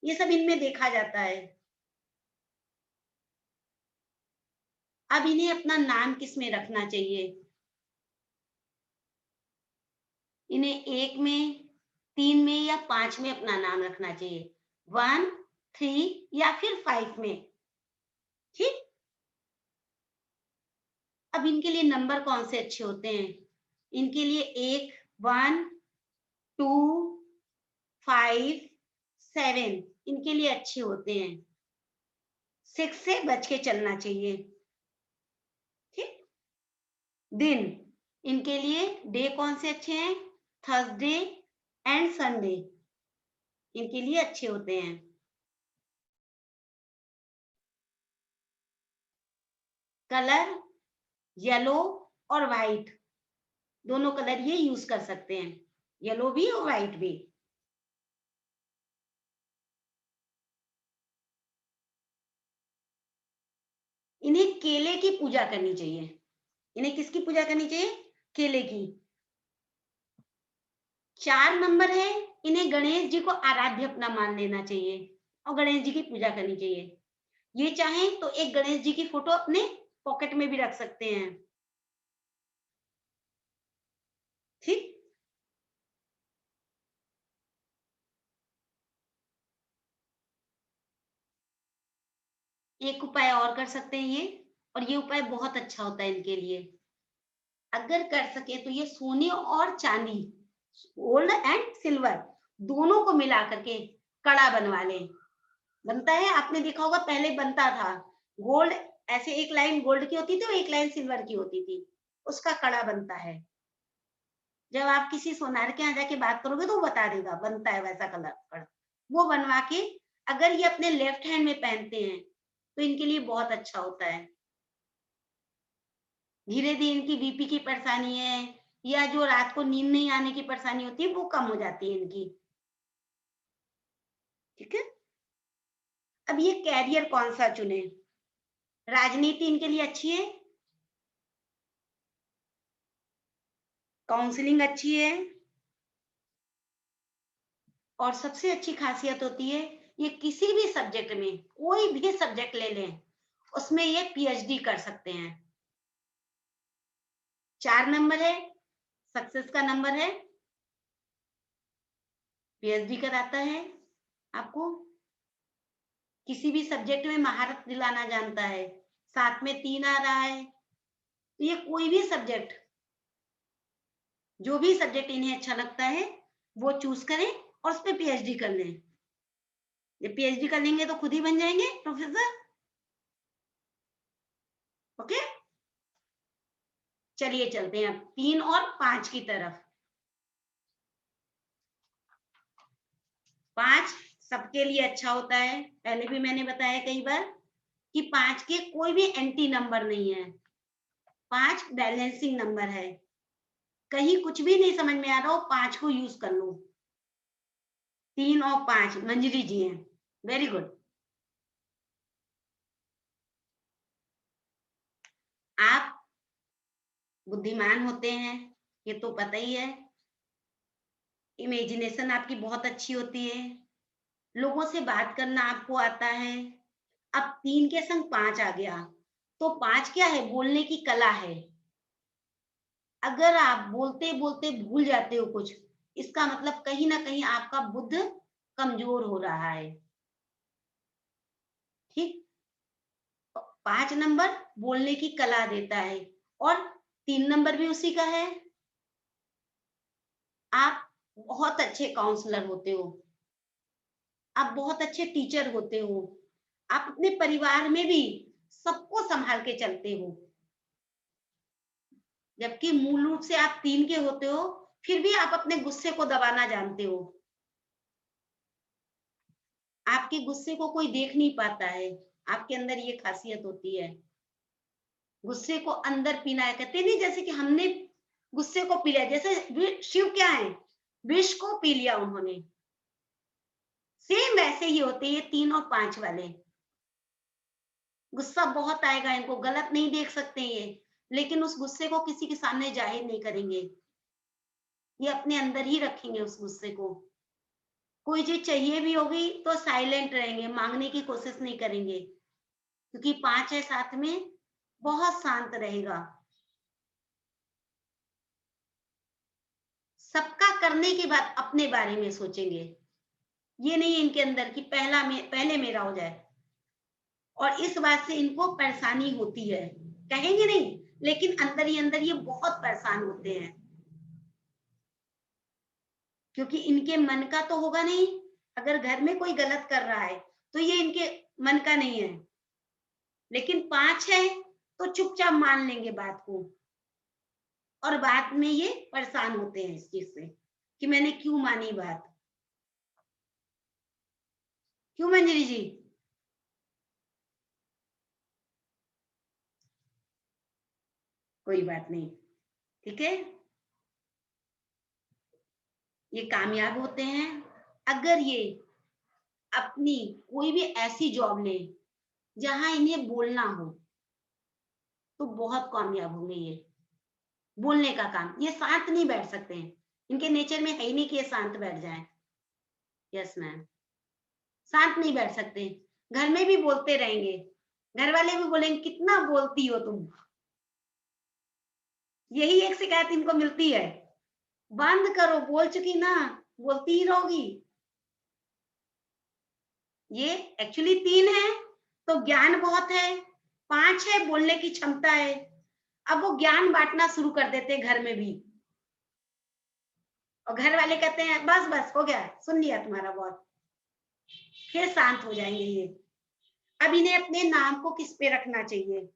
ये सब इनमें देखा जाता है। अब इन्हें अपना नाम किसमें रखना चाहिए? इन्हें 1 में, 3 में या 5 में अपना नाम रखना चाहिए, 1, 3 या फिर 5 में, ठीक। अब इनके लिए नंबर कौन से अच्छे होते हैं? इनके लिए 1, 1, 2, 5, 7 इनके लिए अच्छे होते हैं। 6 से बच के चलना चाहिए, ठीक। दिन, इनके लिए डे कौन से अच्छे हैं? थर्सडे एंड संडे इनके लिए अच्छे होते हैं। कलर येलो और व्हाइट, दोनों कलर ये यूज कर सकते हैं, येलो भी और व्हाइट भी। इन्हें केले की पूजा करनी चाहिए। इन्हें किसकी पूजा करनी चाहिए? केले की। 4 नंबर है, इन्हें गणेश जी को आराध्य अपना मान लेना चाहिए और गणेश जी की पूजा करनी चाहिए। ये चाहें तो एक गणेश जी की फोटो अपने पॉकेट में भी रख सकते हैं, ठीक। एक उपाय और कर सकते हैं ये, और ये उपाय बहुत अच्छा होता है इनके लिए। अगर कर सके तो ये सोने और चांदी, गोल्ड एंड सिल्वर दोनों को मिला करके कड़ा बनवा लें। बनता है, आपने देखा होगा पहले बनता था गोल्ड, ऐसे एक लाइन गोल्ड की होती थी और एक लाइन सिल्वर की होती थी, उसका कड़ा बनता है। जब आप किसी सोनार के यहाँ जाके बात करोगे तो वो बता देगा, बनता है वैसा कलर कड़ा। वो बनवा के अगर ये अपने लेफ्ट हैंड में पहनते हैं तो इनके लिए बहुत अच्छा होता है। धीरे धीरे इनकी बीपी की परेशानी है या जो रात को नींद नहीं आने की परेशानी होती है वो कम हो जाती है इनकी। ठीक है, अब ये कैरियर कौन सा चुने? राजनीति इनके लिए अच्छी है, काउंसलिंग अच्छी है, और सबसे अच्छी खासियत होती है ये किसी भी सब्जेक्ट में, कोई भी सब्जेक्ट ले लें उसमें ये पीएचडी कर सकते हैं। 4 नंबर है, सक्सेस का नंबर है, पीएचडी कराता है आपको, किसी भी सब्जेक्ट में महारत दिलाना जानता है, साथ में 3 आ रहा है, तो ये कोई भी सब्जेक्ट, जो भी सब्जेक्ट इन्हें अच्छा लगता है वो चूज करें और उस पर पीएचडी कर लें। जब पीएचडी कर लेंगे तो खुद ही बन जाएंगे प्रोफेसर। ओके, चलिए चलते हैं अब 3 और 5 की तरफ। 5 सबके लिए अच्छा होता है, पहले भी मैंने बताया कई बार कि 5 के कोई भी एंटी नंबर नहीं है, 5 बैलेंसिंग नंबर है। कहीं कुछ भी नहीं समझ में आ रहा हो 5 को यूज कर लो। 3 और 5 मंजरी जी हैं, वेरी गुड। आप बुद्धिमान होते हैं, ये तो पता ही है। इमेजिनेशन आपकी बहुत अच्छी होती है, लोगों से बात करना आपको आता है। अब 3 के संग 5 आ गया, तो 5 क्या है? बोलने की कला है। अगर आप बोलते-बोलते भूल जाते हो कुछ, इसका मतलब कहीं न कहीं आपका बुद्ध कमज़ोर हो रहा है। ठीक? 5 नंबर बोलने की कला देता है और 3 नंबर भी उसी का है। आप बहुत अच्छे काउंसलर होते हो, आप बहुत अच्छे टीचर होते हो, आप अपने परिवार में भी सबको सँभाल के चलते हो। जबकि मूल रूप से आप 3 के होते हो, फिर भी आप अपने गुस्से को दबाना जानते हो। आपके गुस्से को कोई देख नहीं पाता है, आपके अंदर ये खासियत होती है। गुस्से को अंदर पीना है, कहते नहीं जैसे कि हमने गुस्से को पी लिया, जैसे शिव क्या है? विष को पी लिया उन्होंने। सेम वैसे ही होते हैं ये 3 और 5 वाले। गुस्सा बहुत आएगा इनको, गलत नहीं देख सकते ये, लेकिन उस गुस्से को किसी के सामने जाहिर नहीं करेंगे। ये अपने अंदर ही रखेंगे उस गुस्से को। कोई चीज़ चाहिए भी होगी तो साइलेंट रहेंगे, माँगने की कोशिश नहीं करेंगे, क्योंकि 5 है साथ में, बहुत शांत रहेगा। सबका करने के बाद अपने बारे में सोचेंगे। ये नहीं इनके अंदर कि पहले मेरा हो जाए, और इस बात से इनको परेशानी होती है। कहेंगे नहीं, लेकिन अंदर ही अंदर ये बहुत परेशान होते हैं। क्योंकि इनके मन का तो होगा नहीं, अगर घर में कोई गलत कर रहा है, तो ये इनके मन का नहीं है। लेकिन 5 है, तो चुपचाप मान लेंगे बात को, और बाद में ये परेशान होते हैं इस चीज़ से, कि मैंने क्यों मानी बात? क्यों मंजरी जी? कोई बात नहीं, ठीक है? ये कामयाब होते हैं, अगर ये अपनी कोई भी ऐसी जॉब लें, जहाँ इन्हें बोलना हो, तो बहुत कामयाब होंगे ये। बोलने का काम, ये शांत नहीं बैठ सकते हैं, इनके नेचर में है ही नहीं कि ये शांत बैठ जाएँ। यस मैम, शांत नहीं बैठ सकते, घर में भी बोलते रहेंगे, घर वाले भी बोलेंगे कितना बोलती हो तुम? यही एक शिकायत इनको मिलती है, बंद करो, बोल चुकी ना, बोलती ही रहोगी। ये एक्चुअली 3 है, तो ज्ञान बहुत है, 5 है, बोलने की क्षमता है, अब वो ज्ञान बांटना शुरू कर देते हैं घर में भी, और घर वाले कहते हैं बस बस हो गया, सुन लिया तुम्हारा बहुत, फिर शांत हो जाएंगे ये। अब इन्हें अपने नाम को किस पे रखना चाहिए?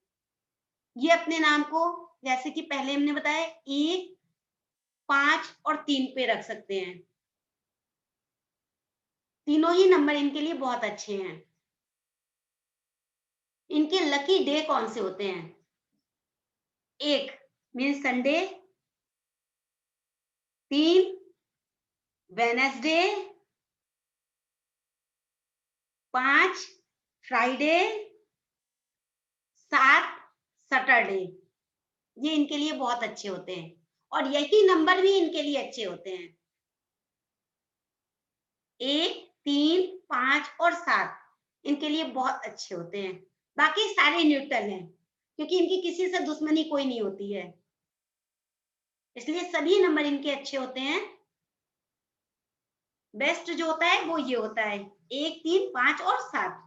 ये अपने नाम को जैसे कि पहले हमने बताया 1, 5 और 3 पे रख सकते हैं। तीनों ही नंबर इनके लिए बहुत अच्छे हैं। इनके लकी डे कौन से होते हैं? 1 means Sunday, 3 Wednesday, 5 Friday, 7 Saturday. ये इनके लिए बहुत अच्छे होते हैं और यही नंबर भी इनके लिए अच्छे होते हैं। 1, 3, 5 और 7 इनके लिए बहुत अच्छे होते हैं। बाकी सारे न्यूट्रल हैं क्योंकि इनकी किसी से दुश्मनी कोई नहीं होती है, इसलिए सभी नंबर इनके अच्छे होते हैं। बेस्ट जो होता है वो ये होता है 1, 3, 5 और 7।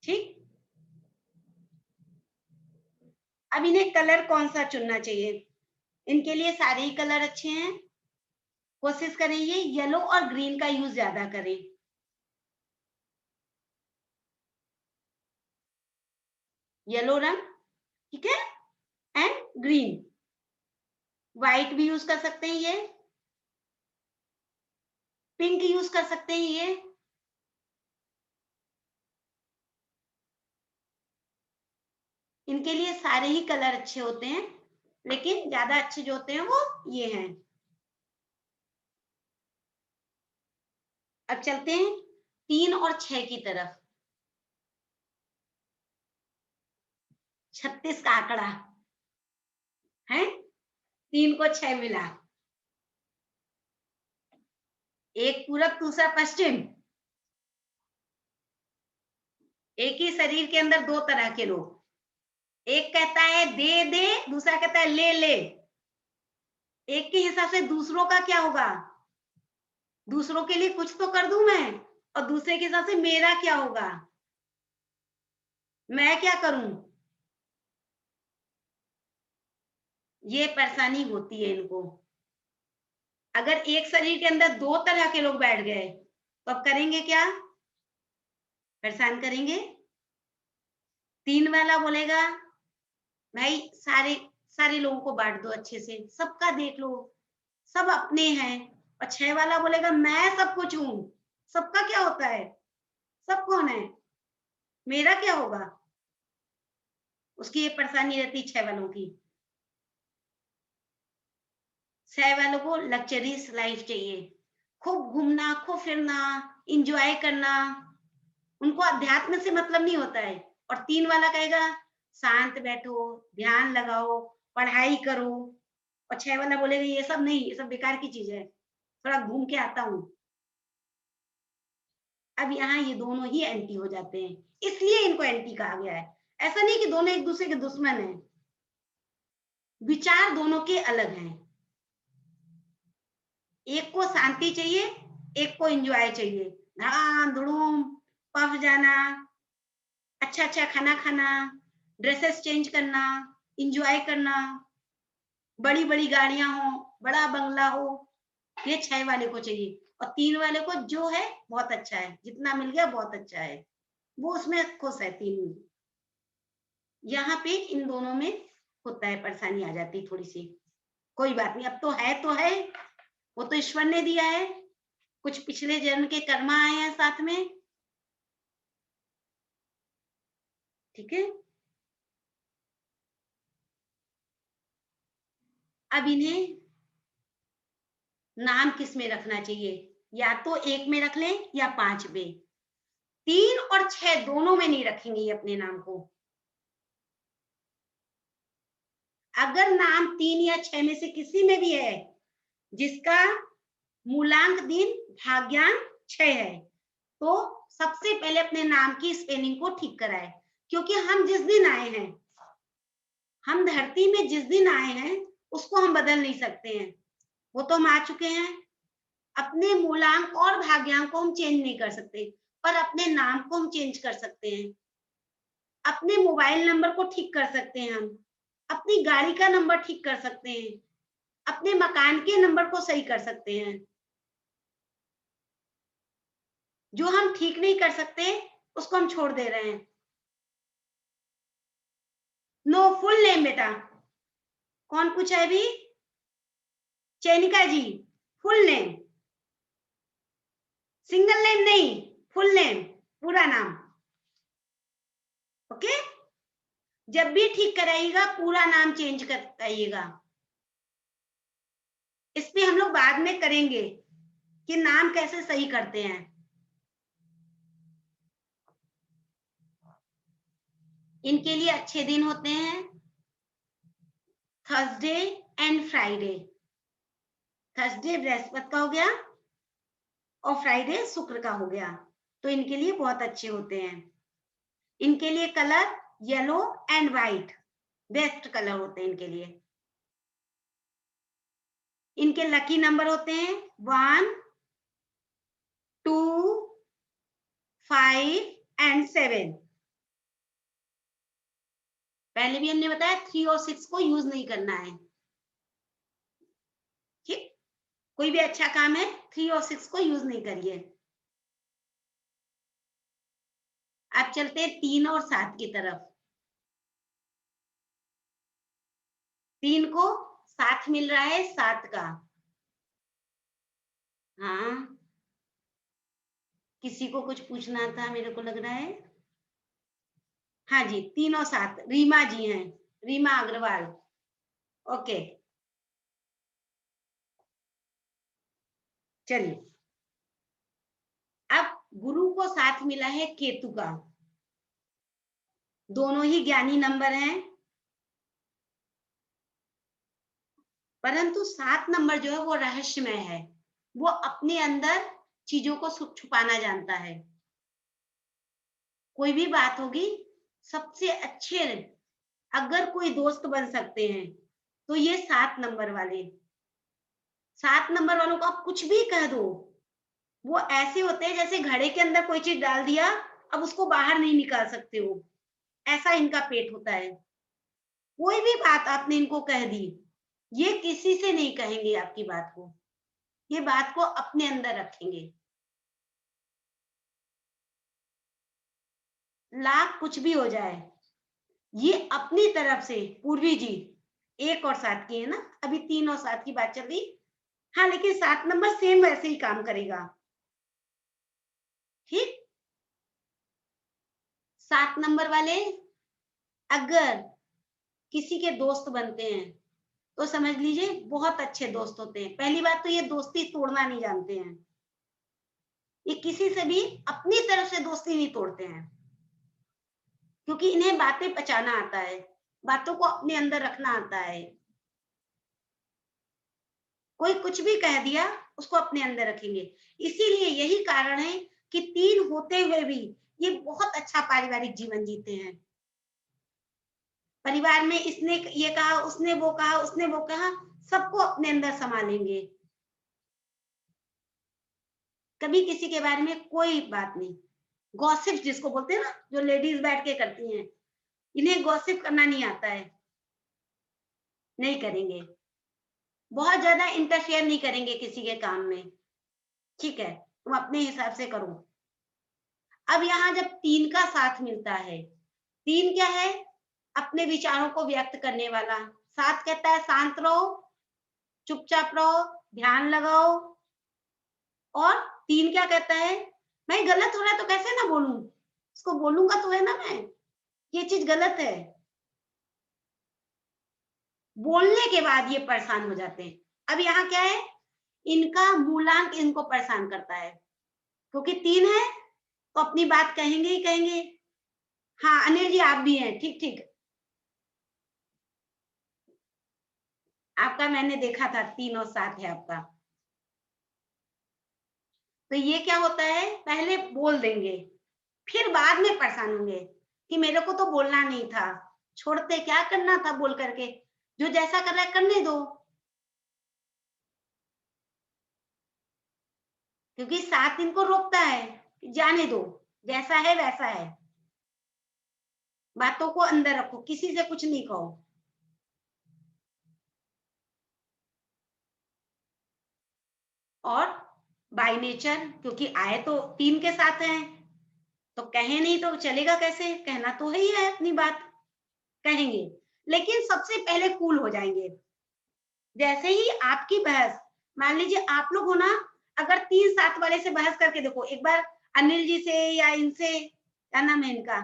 ठीक, अब इन्हें कलर कौन सा चुनना चाहिए? इनके लिए सारे ही कलर अच्छे हैं। कोशिश करें ये येलो और ग्रीन का यूज ज्यादा करें। येलो रंग, ठीक है, एंड ग्रीन। व्हाइट भी यूज कर सकते हैं, ये पिंक यूज कर सकते हैं, ये इनके लिए सारे ही कलर अच्छे होते हैं, लेकिन ज्यादा अच्छे जो होते हैं वो ये हैं। अब चलते हैं 3 और 6 की तरफ। 36 का आंकड़ा है, 3 को 6 मिला, एक पूरब दूसरा पश्चिम। एक ही शरीर के अंदर दो तरह के लोग, एक कहता है दे दे, दूसरा कहता है ले ले। एक के हिसाब से दूसरों का क्या होगा? दूसरों के लिए कुछ तो कर दूं मैं, और दूसरे के हिसाब से मेरा क्या होगा? मैं क्या करूं? ये परेशानी होती है इनको। अगर एक शरीर के अंदर दो तरह के लोग बैठ गए तो अब करेंगे क्या? परेशान करेंगे। 3 वाला बोलेगा भाई सारे सारे लोगों को बांट दो अच्छे से, सबका देख लो, सब अपने हैं। और 6 वाला बोलेगा मैं सब कुछ हूं, सबका क्या होता है? सब कौन है? मेरा क्या होगा? उसकी ये परेशानी रहती 6 वालों की। 6 वालों को लग्जरियस लाइफ चाहिए, खूब घूमना, खूब फिरना, एंजॉय करना, उनको अध्यात्म से मतलब नहीं होता है। और 3 वाला कहेगा शांत बैठो, ध्यान लगाओ, पढ़ाई करो। और 6 वाला बोलेगा ये सब नहीं, ये सब बेकार की चीज है, थोड़ा घूम के आता हूँ। अब यहाँ ये दोनों ही एंटी हो जाते हैं, इसलिए इनको एंटी कहा गया है। ऐसा नहीं कि दोनों एक दूसरे के दुश्मन हैं, विचार दोनों के अलग हैं। एक को शांति चाहिए, एक को एंजॉय चाहिए, धाम धूम, पफ जाना, अच्छा अच्छा खाना खाना, ड्रेसेस चेंज करना, एंजॉय करना, बड़ी बड़ी गाड़ियां हो, बड़ा बंगला हो, ये 6 वाले को चाहिए। और 3 वाले को जो है बहुत अच्छा है, जितना मिल गया बहुत अच्छा है, वो उसमें खुश है। 3 यहाँ पे इन दोनों में होता है, परेशानी आ जाती है थोड़ी सी। कोई बात नहीं, अब तो है, वो तो ईश्वर ने दिया है, कुछ पिछले जन्म के कर्मा आए हैं साथ में, ठीक है। अब इन्हें नाम किस में रखना चाहिए? या तो 1 में रख लें या 5 में। 3 और 6 दोनों में नहीं रखेंगे ये अपने नाम को। अगर नाम 3 या 6 में से किसी में भी है जिसका मूलांक दिन भाग्यांक 6 है, तो सबसे पहले अपने नाम की स्पेलिंग को ठीक कराए, क्योंकि हम जिस दिन आए हैं, हम धरती में जिस दिन आए हैं उसको हम बदल नहीं सकते हैं, वो तो हम आ चुके हैं। अपने मूलांक और भाग्यांक को हम चेंज नहीं कर सकते, पर अपने नाम को हम चेंज कर सकते हैं। अपने मोबाइल नंबर को ठीक कर सकते हैं, हम अपनी गाड़ी का नंबर ठीक कर सकते हैं, अपने मकान के नंबर को सही कर सकते हैं। जो हम ठीक नहीं कर सकते उसको हम छोड़ दे रहे हैं। नो, फुल नेम बेटा। कौन पूछा है अभी? चैनिका जी, फुल नेम, सिंगल नेम नहीं, फुल नेम, पूरा नाम। ओके, जब भी ठीक कराइएगा पूरा नाम चेंज कराइएगा। इस पे हम लोग बाद में करेंगे कि नाम कैसे सही करते हैं। इनके लिए अच्छे दिन होते हैं Thursday and Friday. Thursday Brihaspati का हो गया और फ्राइडे शुक्र का हो गया, तो इनके लिए बहुत अच्छे होते हैं। इनके लिए colour yellow and white best colour होते हैं इनके लिए। इनके लकी नंबर होते हैं 1, 2, 5 एंड 7। पहले भी हमने बताया 3 और 6 को यूज नहीं करना है। ठीक, कोई भी अच्छा काम है 3 और 6 को यूज नहीं करिए। आप चलते हैं 3 और 7 की तरफ। 3 को साथ मिल रहा है 7 का। हाँ, किसी को कुछ पूछना था मेरे को लग रहा है। हाँ जी, 3 और 7 रीमा जी हैं, रीमा अग्रवाल। ओके, चलिए। अब गुरु को साथ मिला है केतु का। दोनों ही ज्ञानी नंबर हैं, परंतु 7 नंबर जो है वो रहस्यमय है। वो अपने अंदर चीजों को छुपाना जानता है। कोई भी बात होगी, सबसे अच्छे अगर कोई दोस्त बन सकते हैं तो ये 7 नंबर वाले। 7 नंबर वालों को आप कुछ भी कह दो, वो ऐसे होते हैं जैसे घड़े के अंदर कोई चीज डाल दिया, अब उसको बाहर नहीं निकाल सकते हो, ऐसा इनका पेट होता है। कोई भी बात आपने इनको कह दी, ये किसी से नहीं कहेंगे आपकी बात को, ये बात को अपने अंदर रखेंगे। लाख कुछ भी हो जाए, ये अपनी तरफ से पूर्वी जी 1 और 7 की है ना, अभी 3 और 7 की बात चल रही। हाँ, लेकिन 7 नंबर सेम वैसे ही काम करेगा। ठीक, 7 नंबर वाले अगर किसी के दोस्त बनते हैं तो समझ लीजिए बहुत अच्छे दोस्त होते हैं। पहली बात तो ये दोस्ती तोड़ना नहीं जानते हैं, ये किसी से भी अपनी तरफ से दोस्ती नहीं तोड़ते हैं, क्योंकि इन्हें बातें पचाना आता है, बातों को अपने अंदर रखना आता है। कोई कुछ भी कह दिया उसको अपने अंदर रखेंगे। इसीलिए यही कारण है कि 3 होते हुए भी ये बहुत अच्छा पारिवारिक जीवन जीते हैं। परिवार में इसने ये कहा, उसने वो कहा, उसने वो कहा, सबको अपने अंदर संभालेंगे। कभी किसी के बारे में कोई बात नहीं। गॉसिप जिसको बोलते हैं ना, जो लेडीज बैठ के करती हैं, इन्हें गॉसिप करना नहीं आता है, नहीं करेंगे। बहुत ज्यादा इंटरफेयर नहीं करेंगे किसी के काम में। ठीक है, तुम अपने हिसाब से करो। अब यहाँ जब 3 का साथ मिलता है, 3 क्या है? अपने विचारों को व्यक्त करने वाला। 7 कहता है शांत रहो, चुपचाप रहो, ध्यान लगाओ। और 3 क्या कहता है? भाई गलत हो रहा है तो कैसे ना बोलूं, उसको बोलूंगा तो है ना मैं, ये चीज गलत है। बोलने के बाद ये परेशान हो जाते हैं। अब यहाँ क्या है? इनका मूलांक इनको परेशान करता है, क्योंकि 3 है तो अपनी बात कहेंगे ही कहेंगे। हाँ अनिल जी, आप भी हैं, ठीक ठीक। आपका मैंने देखा था 3 और 7 है आपका। तो ये क्या होता है, पहले बोल देंगे, फिर बाद में परेशान होंगे कि मेरे को तो बोलना नहीं था, छोड़ते, क्या करना था बोल करके, जो जैसा कर रहा है करने दो। क्योंकि 7 इनको रोकता है, जाने दो, जैसा है वैसा है। बातों को अंदर रखो, किसी से कुछ नहीं कहो। और बाय नेचर, क्योंकि आए तो टीम के साथ हैं, तो कहे नहीं तो चलेगा कैसे, कहना तो है ही है, अपनी बात कहेंगे, लेकिन सबसे पहले कूल हो जाएंगे। जैसे ही आपकी बहस, मान लीजिए आप लोग हो ना, अगर 3-7 वाले से बहस करके देखो एक बार, अनिल जी से या इनसे, क्या नाम है इनका,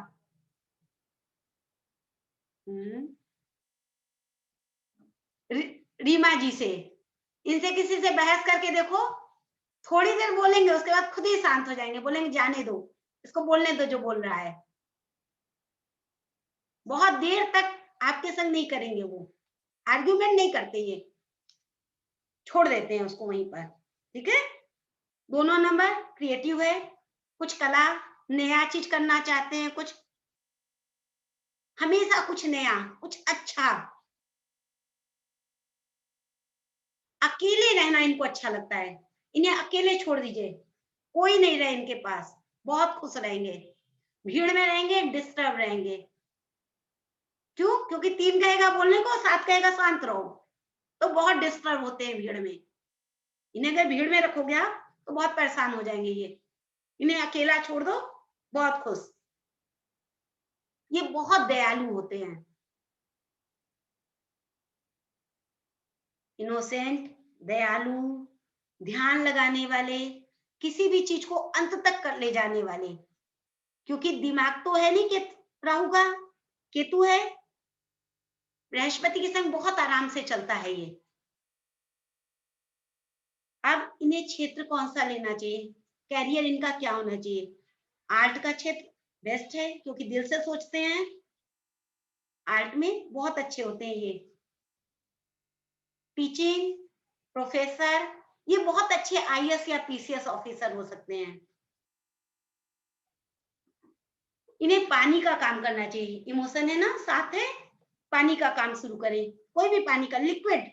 रीमा जी से, इनसे किसी से बहस करके देखो, थोड़ी देर बोलेंगे, उसके बाद खुद ही शांत हो जाएंगे, बोलेंगे जाने दो, इसको बोलने दो जो बोल रहा है। बहुत देर तक आपके संग नहीं करेंगे, वो आर्ग्यूमेंट नहीं करते, ये छोड़ देते हैं उसको वहीं पर। ठीक है, दोनों नंबर क्रिएटिव है, कुछ कला, नया चीज करना चाहते हैं, कुछ हमेशा कुछ नया, कुछ अच्छा। अकेले रहना इनको अच्छा लगता है, इन्हें अकेले छोड़ दीजिए, कोई नहीं रहे इनके पास, बहुत खुश रहेंगे। भीड़ में रहेंगे डिस्टर्ब रहेंगे, क्यों? क्योंकि 3 कहेगा बोलने को, 7 कहेगा शांत रहो, तो बहुत डिस्टर्ब होते हैं भीड़ में। इन्हें अगर भीड़ में रखोगे आप तो बहुत परेशान हो जाएंगे ये, इन्हें अकेला छोड़ दो, बहुत खुश। ये बहुत दयालु होते हैं, इनोसेंट, दयालु, ध्यान लगाने वाले, किसी भी चीज को अंत तक कर ले जाने वाले, क्योंकि दिमाग तो है नहीं कि राहु का, केतु है, बृहस्पति के संग बहुत आराम से चलता है ये। अब इन्हें क्षेत्र कौन सा लेना चाहिए, कैरियर इनका क्या होना चाहिए? आर्ट का क्षेत्र बेस्ट है, क्योंकि दिल से सोचते हैं, आर्ट में बहुत अच्छे होते हैं ये। टीचिंग, प्रोफेसर, ये बहुत अच्छे आईएएस या पीसीएस ऑफिसर हो सकते हैं। इन्हें पानी का काम करना चाहिए, इमोशन है ना, साथ है, पानी का काम शुरू करें, कोई भी पानी का, लिक्विड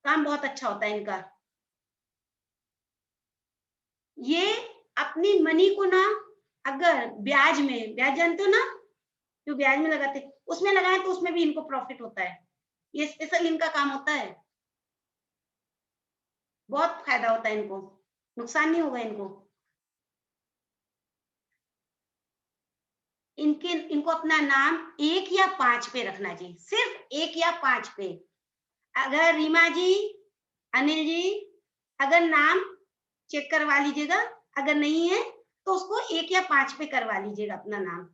काम बहुत अच्छा होता है इनका। ये अपनी मनी को ना, अगर ब्याज में, ब्याज जानते हो ना, जो ब्याज में लगाते, उसमें लगाएं तो उसमें भी इनको प्रॉफिट होता है, ये स्पेशल इनका काम होता है, बहुत फायदा होता है इनको, नुकसान नहीं होगा इनको। इनको अपना नाम 1 या 5 पे रखना चाहिए, सिर्फ 1 या 5 पे। अगर रीमा जी, अनिल जी, अगर नाम चेक करवा लीजिएगा, अगर नहीं है तो उसको 1 या 5 पे करवा लीजिएगा अपना नाम।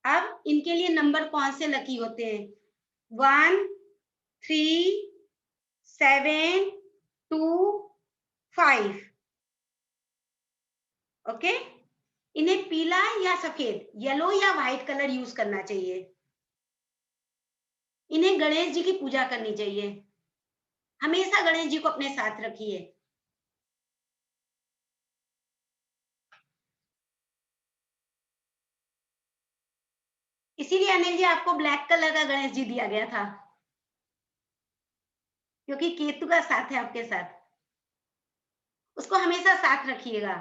अब इनके लिए नंबर कौन से लकी होते हैं? 1, 3, 7, 2, 5। ओके, इन्हें पीला या सफेद, येलो या व्हाइट कलर यूज करना चाहिए। इन्हें गणेश जी की पूजा करनी चाहिए, हमेशा गणेश जी को अपने साथ रखिए। इसीलिए अनिल जी आपको ब्लैक कलर का गणेश जी दिया गया था, क्योंकि केतु का साथ है आपके साथ, उसको हमेशा साथ रखिएगा।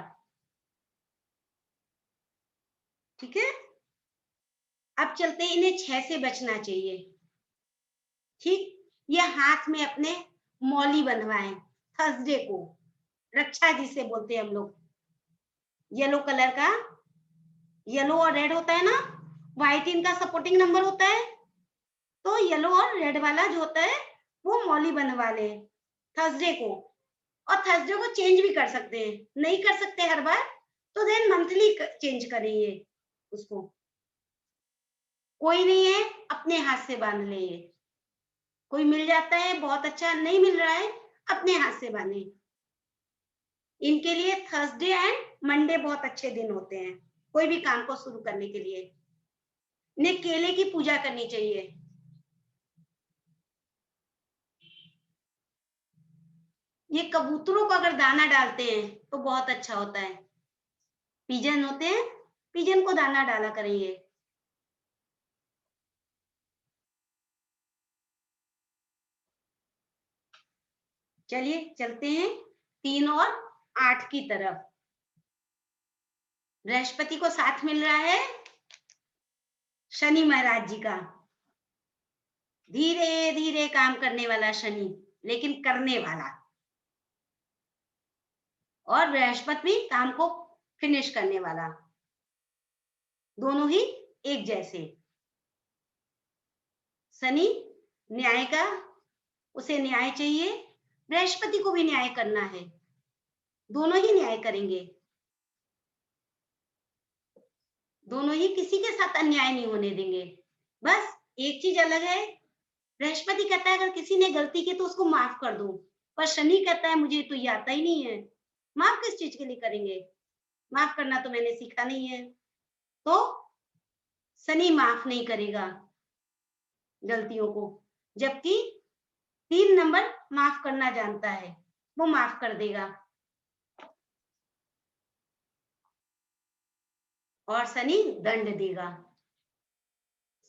ठीक है, अब चलते हैं, इन्हें 6 से बचना चाहिए। ठीक, ये हाथ में अपने मौली बनवाएं, थर्सडे को, रक्षा जिसे बोलते हैं हम लोग, येलो कलर का, येलो और रेड होता है ना, व्हाइट इनका सपोर्टिंग नंबर होता है, तो येलो और रेड वाला जो होता है वो मौली बनवा ले थर्सडे को। और थर्सडे को चेंज भी कर सकते हैं, नहीं कर सकते हर बार तो देन मंथली चेंज करेंगे उसको, कोई नहीं है अपने हाथ से बांध ले, ये कोई मिल जाता है बहुत अच्छा, नहीं मिल रहा है अपने हाथ से बांधे। इनके लिए थर्सडे एंड मंडे बहुत अच्छे दिन होते हैं कोई भी काम को शुरू करने के लिए। इन्हें केले की पूजा करनी चाहिए। ये कबूतरों को अगर दाना डालते हैं तो बहुत अच्छा होता है, पिजन होते हैं, पिजन को दाना डाला करेंगे। चलिए चलते हैं 3 और 8 की तरफ। बृहस्पति को साथ मिल रहा है शनि महाराज जी का। धीरे धीरे काम करने वाला शनि, लेकिन करने वाला। और बृहस्पति भी काम को फिनिश करने वाला, दोनों ही एक जैसे। शनि न्याय का, उसे न्याय चाहिए, बृहस्पति को भी न्याय करना है, दोनों ही न्याय करेंगे, दोनों ही किसी के साथ अन्याय नहीं होने देंगे। बस एक चीज अलग है, बृहस्पति कहता है अगर किसी ने गलती की तो उसको माफ कर दो, पर शनि कहता है मुझे तो ये आता ही नहीं है, माफ किस चीज के लिए करेंगे, माफ करना तो मैंने सीखा नहीं है। तो शनि माफ नहीं करेगा गलतियों को, जबकि 3 नंबर माफ करना जानता है, वो माफ कर देगा। और शनि दंड देगा।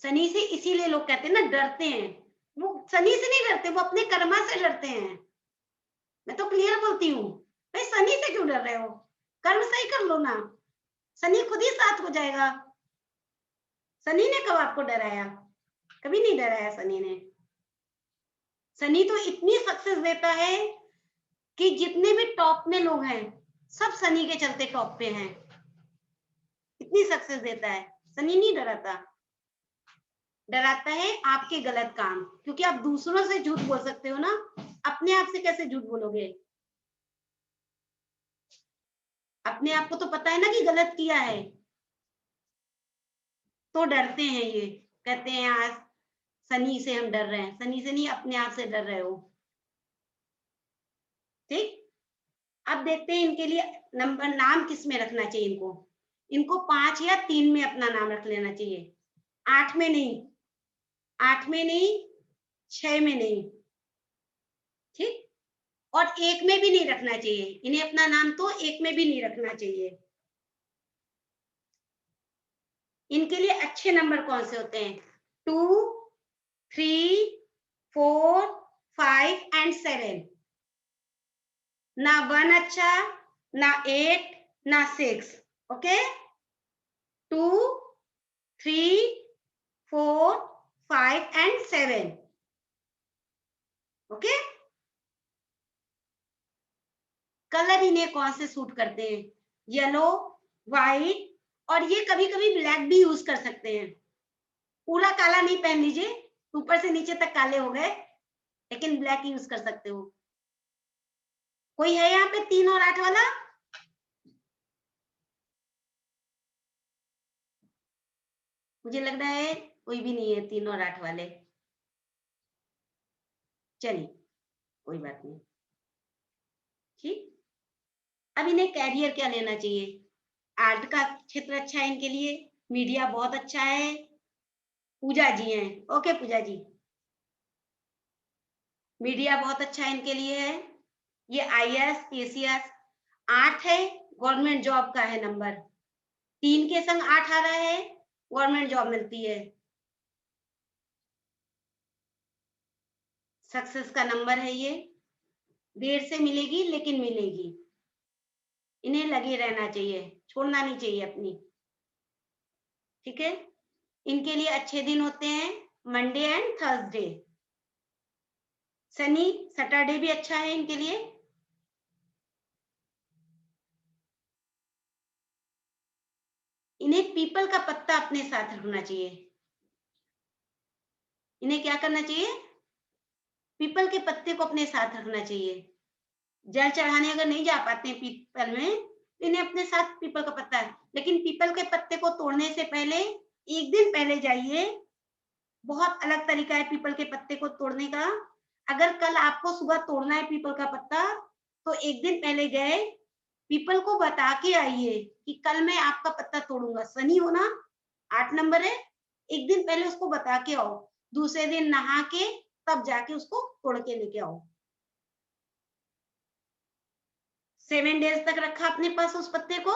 शनि से इसीलिए लोग कहते हैं ना डरते हैं, वो शनि से नहीं डरते, वो अपने कर्मा से डरते हैं। मैं तो क्लियर बोलती हूँ, भाई शनि से क्यों डर रहे हो, कर्म सही कर लो ना, शनि खुद ही साथ हो जाएगा। शनि ने कब आपको डराया, कभी नहीं डराया शनि ने। शनि तो इतनी सक्सेस देता है कि जितने भी टॉप में लोग हैं सब शनि के चलते टॉप पे हैं, इतनी सक्सेस देता है। शनि नहीं डराता, डराता है आपके गलत काम, क्योंकि आप दूसरों से झूठ बोल सकते हो ना, अपने आप से कैसे झूठ बोलोगे। अपने आप को तो पता है ना कि गलत किया है, तो डरते हैं। ये कहते हैं आज शनि से हम डर रहे हैं, शनि से नहीं, अपने आप से डर रहे हो। ठीक, अब देखते हैं इनके लिए नंबर नाम किस में रखना चाहिए। इनको इनको 5 या 3 में अपना नाम रख लेना चाहिए, 8 में नहीं, 8 में नहीं, 6 में नहीं, ठीक, और 1 में भी नहीं रखना चाहिए। इन्हें अपना नाम तो 1 में भी नहीं रखना चाहिए। इनके लिए अच्छे नंबर कौन से होते हैं, 2, 3, 4, 5 एंड 7। ना 1 अच्छा, ना 8, ना 6। Okay, 2, 3, 4, 5 and 7। ओके, कलर इन्हें कौन से सूट करते हैं, येलो, व्हाइट, और ये कभी कभी ब्लैक भी यूज कर सकते हैं। पूरा काला नहीं पहन लीजिए, ऊपर से नीचे तक काले हो गए, लेकिन ब्लैक यूज कर सकते हो। कोई है यहाँ पे 3 और 8 वाला, मुझे लग रहा है कोई भी नहीं है 3 और 8 वाले। चलिए कोई बात नहीं, ठीक। अब इन्हें कैरियर क्या लेना चाहिए, आर्ट का क्षेत्र अच्छा है इनके लिए, मीडिया बहुत अच्छा है। पूजा जी हैं, ओके पूजा जी, मीडिया बहुत अच्छा है इनके लिए है, ये आईएएस पीसीएस। 8 है, गवर्नमेंट जॉब का है नंबर, 3 के संग 8 आ रहा है, गवर्नमेंट जॉब मिलती है, सक्सेस का नंबर है ये, देर से मिलेगी लेकिन मिलेगी। इन्हें लगे रहना चाहिए, छोड़ना नहीं चाहिए अपनी, ठीक है। इनके लिए अच्छे दिन होते हैं Monday and Thursday, Shani Saturday भी अच्छा है इनके लिए। इन्हें पीपल का पत्ता अपने साथ रखना चाहिए, इन्हें क्या करना चाहिए, पीपल के पत्ते को अपने साथ रखना चाहिए। जल चढ़ाने अगर नहीं जा पाते हैं पीपल में, तो इन्हें अपने साथ पीपल का पत्ता है, लेकिन पीपल के पत्ते को तोड़ने से पहले 1 दिन पहले जाइए। बहुत अलग तरीका है पीपल के पत्ते को तोड़ने का। अगर कल आपको सुबह तोड़ना है पीपल का पत्ता, तो 1 दिन पहले गए, पीपल को बता के आइए कि कल मैं आपका पत्ता तोड़ूंगा। शनि हो ना, 8 नंबर है, 1 दिन पहले उसको बता के आओ, दूसरे दिन नहा के तब जाके उसको तोड़ के लेके आओ। 7 डेज तक रखा अपने पास उस पत्ते को,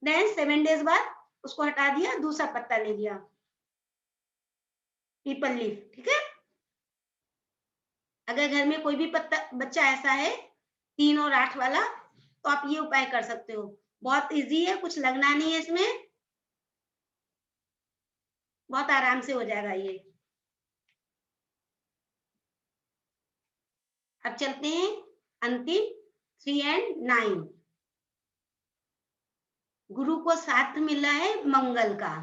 देन 7 डेज बाद उसको हटा दिया, दूसरा पत्ता ले लिया, पीपल लीफ, ठीक है। अगर घर में कोई भी पत्ता बच्चा ऐसा है 3 और 8 वाला, तो आप ये उपाय कर सकते हो। बहुत इजी है, कुछ लगना नहीं है इसमें, बहुत आराम से हो जाएगा ये। अब चलते हैं अंतिम 3 and 9। गुरु को साथ मिला है मंगल का।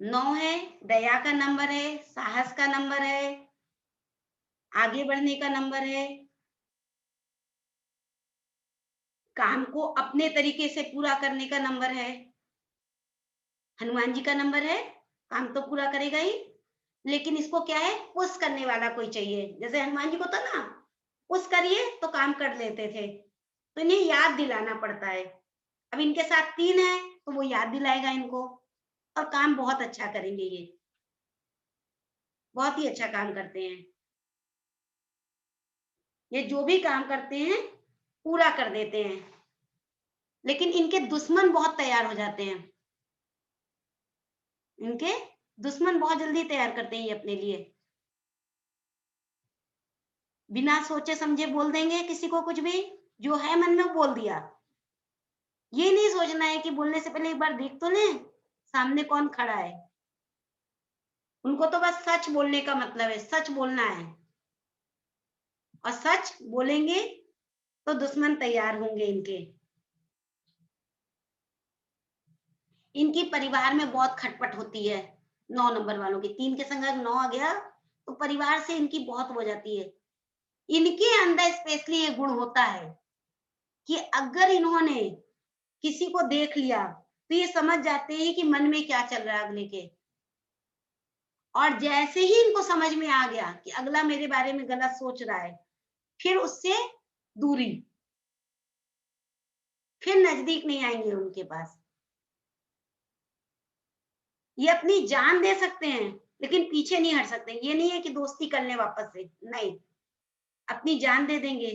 9 है, दया का नंबर है, साहस का नंबर है, आगे बढ़ने का नंबर है, काम को अपने तरीके से पूरा करने का नंबर है। हनुमान जी का नंबर है, काम तो पूरा करेगा ही, लेकिन इसको क्या है, पुश करने वाला कोई चाहिए। जैसे हनुमान जी को था ना, पुश करिए तो काम कर लेते थे, तो इन्हें याद दिलाना पड़ता है। अब इनके साथ 3 है तो वो याद दिलाएगा इनको, और काम बहुत अच्छा करेंगे ये, बहुत ही अच्छा काम करते हैं ये, जो भी काम करते हैं पूरा कर देते हैं। लेकिन इनके दुश्मन बहुत तैयार हो जाते हैं, इनके दुश्मन बहुत जल्दी तैयार करते हैं ये अपने लिए। बिना सोचे समझे बोल देंगे किसी को कुछ भी, जो है मन में बोल दिया। ये नहीं सोचना है कि बोलने से पहले एक बार देख तो लें सामने कौन खड़ा है। उनको तो बस सच बोलने का मतलब है, सच बोलना है, और सच बोलेंगे तो दुश्मन तैयार होंगे इनके। इनकी परिवार में बहुत खटपट होती है 9 नंबर वालों की। 3 के संग 9 आ गया तो परिवार से इनकी बहुत हो जाती है। इनके अंदर स्पेशली ये गुण होता है कि अगर इन्होंने किसी को देख लिया तो ये समझ जाते हैं कि मन में क्या चल रहा है अगले के, और जैसे ही इनको समझ में आ गया कि अगला मेरे बारे में गलत सोच रहा है, फिर उससे दूरी, फिर नजदीक नहीं आएंगे उनके पास। ये अपनी जान दे सकते हैं लेकिन पीछे नहीं हट सकते। ये नहीं है कि दोस्ती कर लें वापस से, नहीं, अपनी जान दे देंगे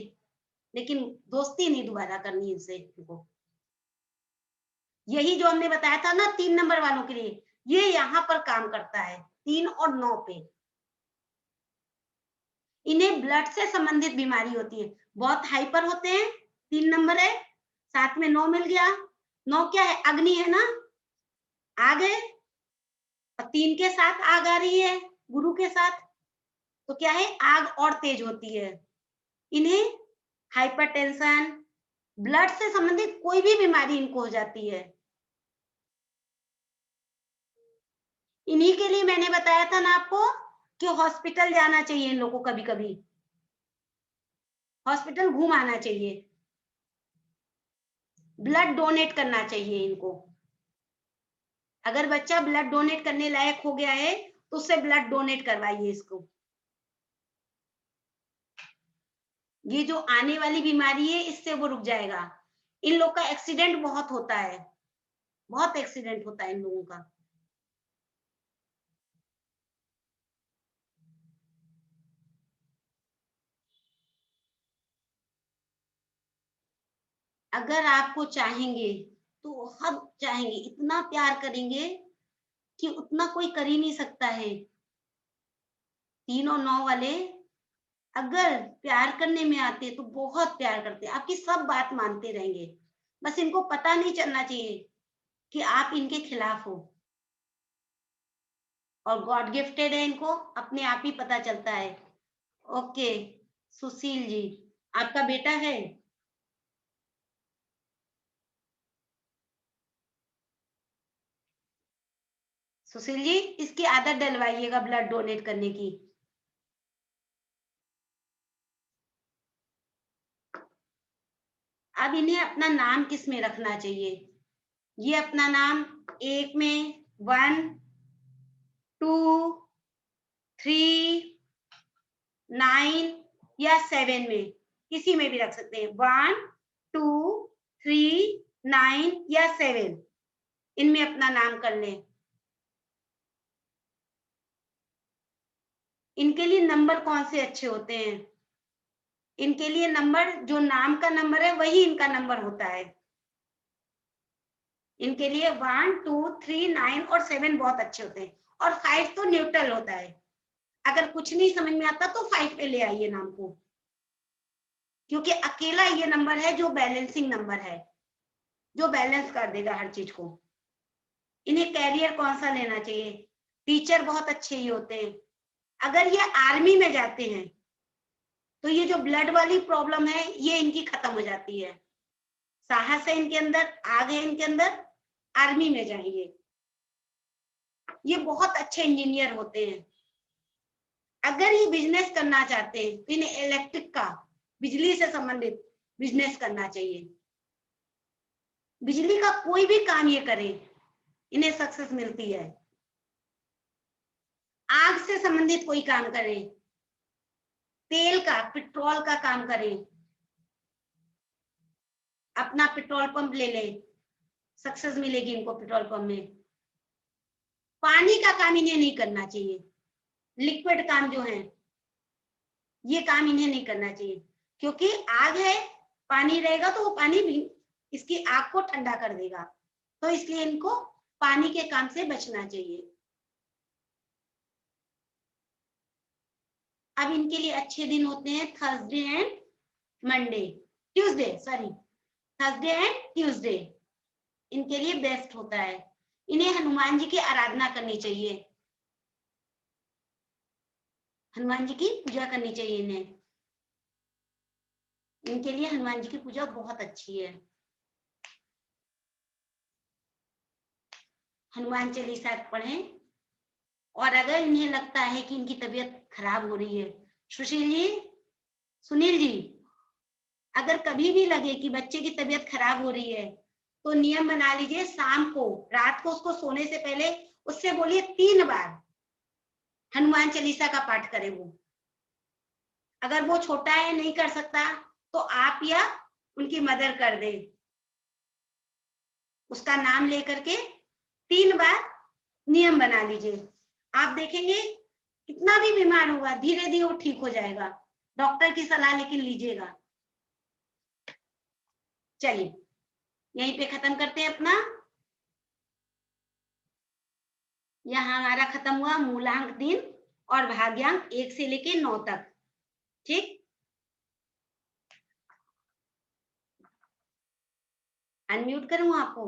लेकिन दोस्ती नहीं दोबारा करनी इनसे इनको। यही जो हमने बताया था ना 3 नंबर वालों के लिए, ये यहाँ पर काम करता है 3 और 9 पे। इन्हें ब्लड से संबंधित बीमारी होती है, बहुत हाइपर होते हैं। 3 नंबर है, साथ में 9 मिल गया। 9 क्या है, अग्नि है ना, आग है, और 3 के साथ आग आ रही है गुरु के साथ, तो क्या है, आग और तेज होती है। इन्हें हाइपरटेंशन, ब्लड से संबंधित कोई भी बीमारी इनको हो जाती है। इन्हीं के लिए मैंने बताया था ना आपको कि हॉस्पिटल जाना चाहिए इन लोगों को, कभी कभी हॉस्पिटल घूम आना चाहिए, ब्लड डोनेट करना चाहिए इनको। अगर बच्चा ब्लड डोनेट करने लायक हो गया है तो उससे ब्लड डोनेट करवाइए इसको। ये जो आने वाली बीमारी है इससे वो रुक जाएगा। इन लोग का एक्सीडेंट बहुत होता है, बहुत एक्सीडेंट होता है इन लोगों का। अगर आपको चाहेंगे तो हम चाहेंगे, इतना प्यार करेंगे कि उतना कोई कर ही नहीं सकता है। 3 और 9 वाले अगर प्यार करने में आते तो बहुत प्यार करते, आपकी सब बात मानते रहेंगे। बस इनको पता नहीं चलना चाहिए कि आप इनके खिलाफ हो, और गॉड गिफ्टेड है, इनको अपने आप ही पता चलता है। ओके सुशील जी, आपका बेटा है? सुशील जी, इसकी आदत डलवाइएगा ब्लड डोनेट करने की। अब इन्हें अपना नाम किस में रखना चाहिए? ये अपना नाम 1 में, 1, 2, 3, 9 या 7 में, किसी में भी रख सकते हैं। 1, 2, 3, 9 या 7, इनमें अपना नाम कर लें। इनके लिए नंबर कौन से अच्छे होते हैं? इनके लिए नंबर जो नाम का नंबर है वही इनका नंबर होता है। इनके लिए 1, 2, 3, 9 और 7 बहुत अच्छे होते हैं, और 5 तो न्यूट्रल होता है। अगर कुछ नहीं समझ में आता तो 5 पे ले आइए नाम को। क्योंकि अकेला ये नंबर है जो बैलेंसिंग नंबर है, जो बैलेंस कर देगा हर चीज को। इन्हें कैरियर कौन सा लेना चाहिए? टीचर बहुत अच्छे ही होते हैं। अगर ये आर्मी में जाते हैं तो ये जो ब्लड वाली प्रॉब्लम है ये इनकी खत्म हो जाती है। साहस है इनके अंदर, आग है इनके अंदर, आर्मी में जाएंगे। ये बहुत अच्छे इंजीनियर होते हैं। अगर ये बिजनेस करना चाहते हैं तो इन्हें इलेक्ट्रिक का, बिजली से संबंधित बिजनेस करना चाहिए। बिजली का कोई भी काम ये करें, इन्हें सक्सेस मिलती है। आग से संबंधित कोई काम करें, तेल का, पेट्रोल का काम करें, अपना पेट्रोल पंप ले लें, सक्सेस मिलेगी इनको पेट्रोल पंप में। पानी का काम इन्हें नहीं करना चाहिए, लिक्विड काम जो है ये काम इन्हें नहीं करना चाहिए, क्योंकि आग है, पानी रहेगा तो वो पानी भी इसकी आग को ठंडा कर देगा। तो इसलिए इनको पानी के काम से बचना चाहिए। अब इनके लिए अच्छे दिन होते हैं Thursday and Monday, Tuesday, sorry, Thursday and Tuesday इनके लिए बेस्ट होता है। इन्हें हनुमान जी की आराधना करनी चाहिए, हनुमान जी की पूजा करनी चाहिए इन्हें। इनके लिए हनुमान जी की पूजा बहुत अच्छी है। हनुमान चालीसा पढ़ें। और अगर इन्हें लगता है कि इनकी तबीयत खराब हो रही है, सुशील जी, सुनील जी, अगर कभी भी लगे कि बच्चे की तबीयत खराब हो रही है तो नियम बना लीजिए, शाम को, रात को उसको सोने से पहले उससे बोलिए 3 बार हनुमान चालीसा का पाठ करे वो। अगर वो छोटा है, नहीं कर सकता, तो आप या उनकी मदर कर दे, उसका नाम लेकर के 3 बार नियम बना लीजिए। आप देखेंगे कितना भी बीमार होगा धीरे धीरे वो ठीक हो जाएगा। डॉक्टर की सलाह लेकिन लीजिएगा। चलिए यहीं पे खत्म करते हैं अपना। यहाँ हमारा खत्म हुआ मूलांक दिन और भाग्यांक 1 से लेके 9 तक। ठीक, अनम्यूट करूं आपको?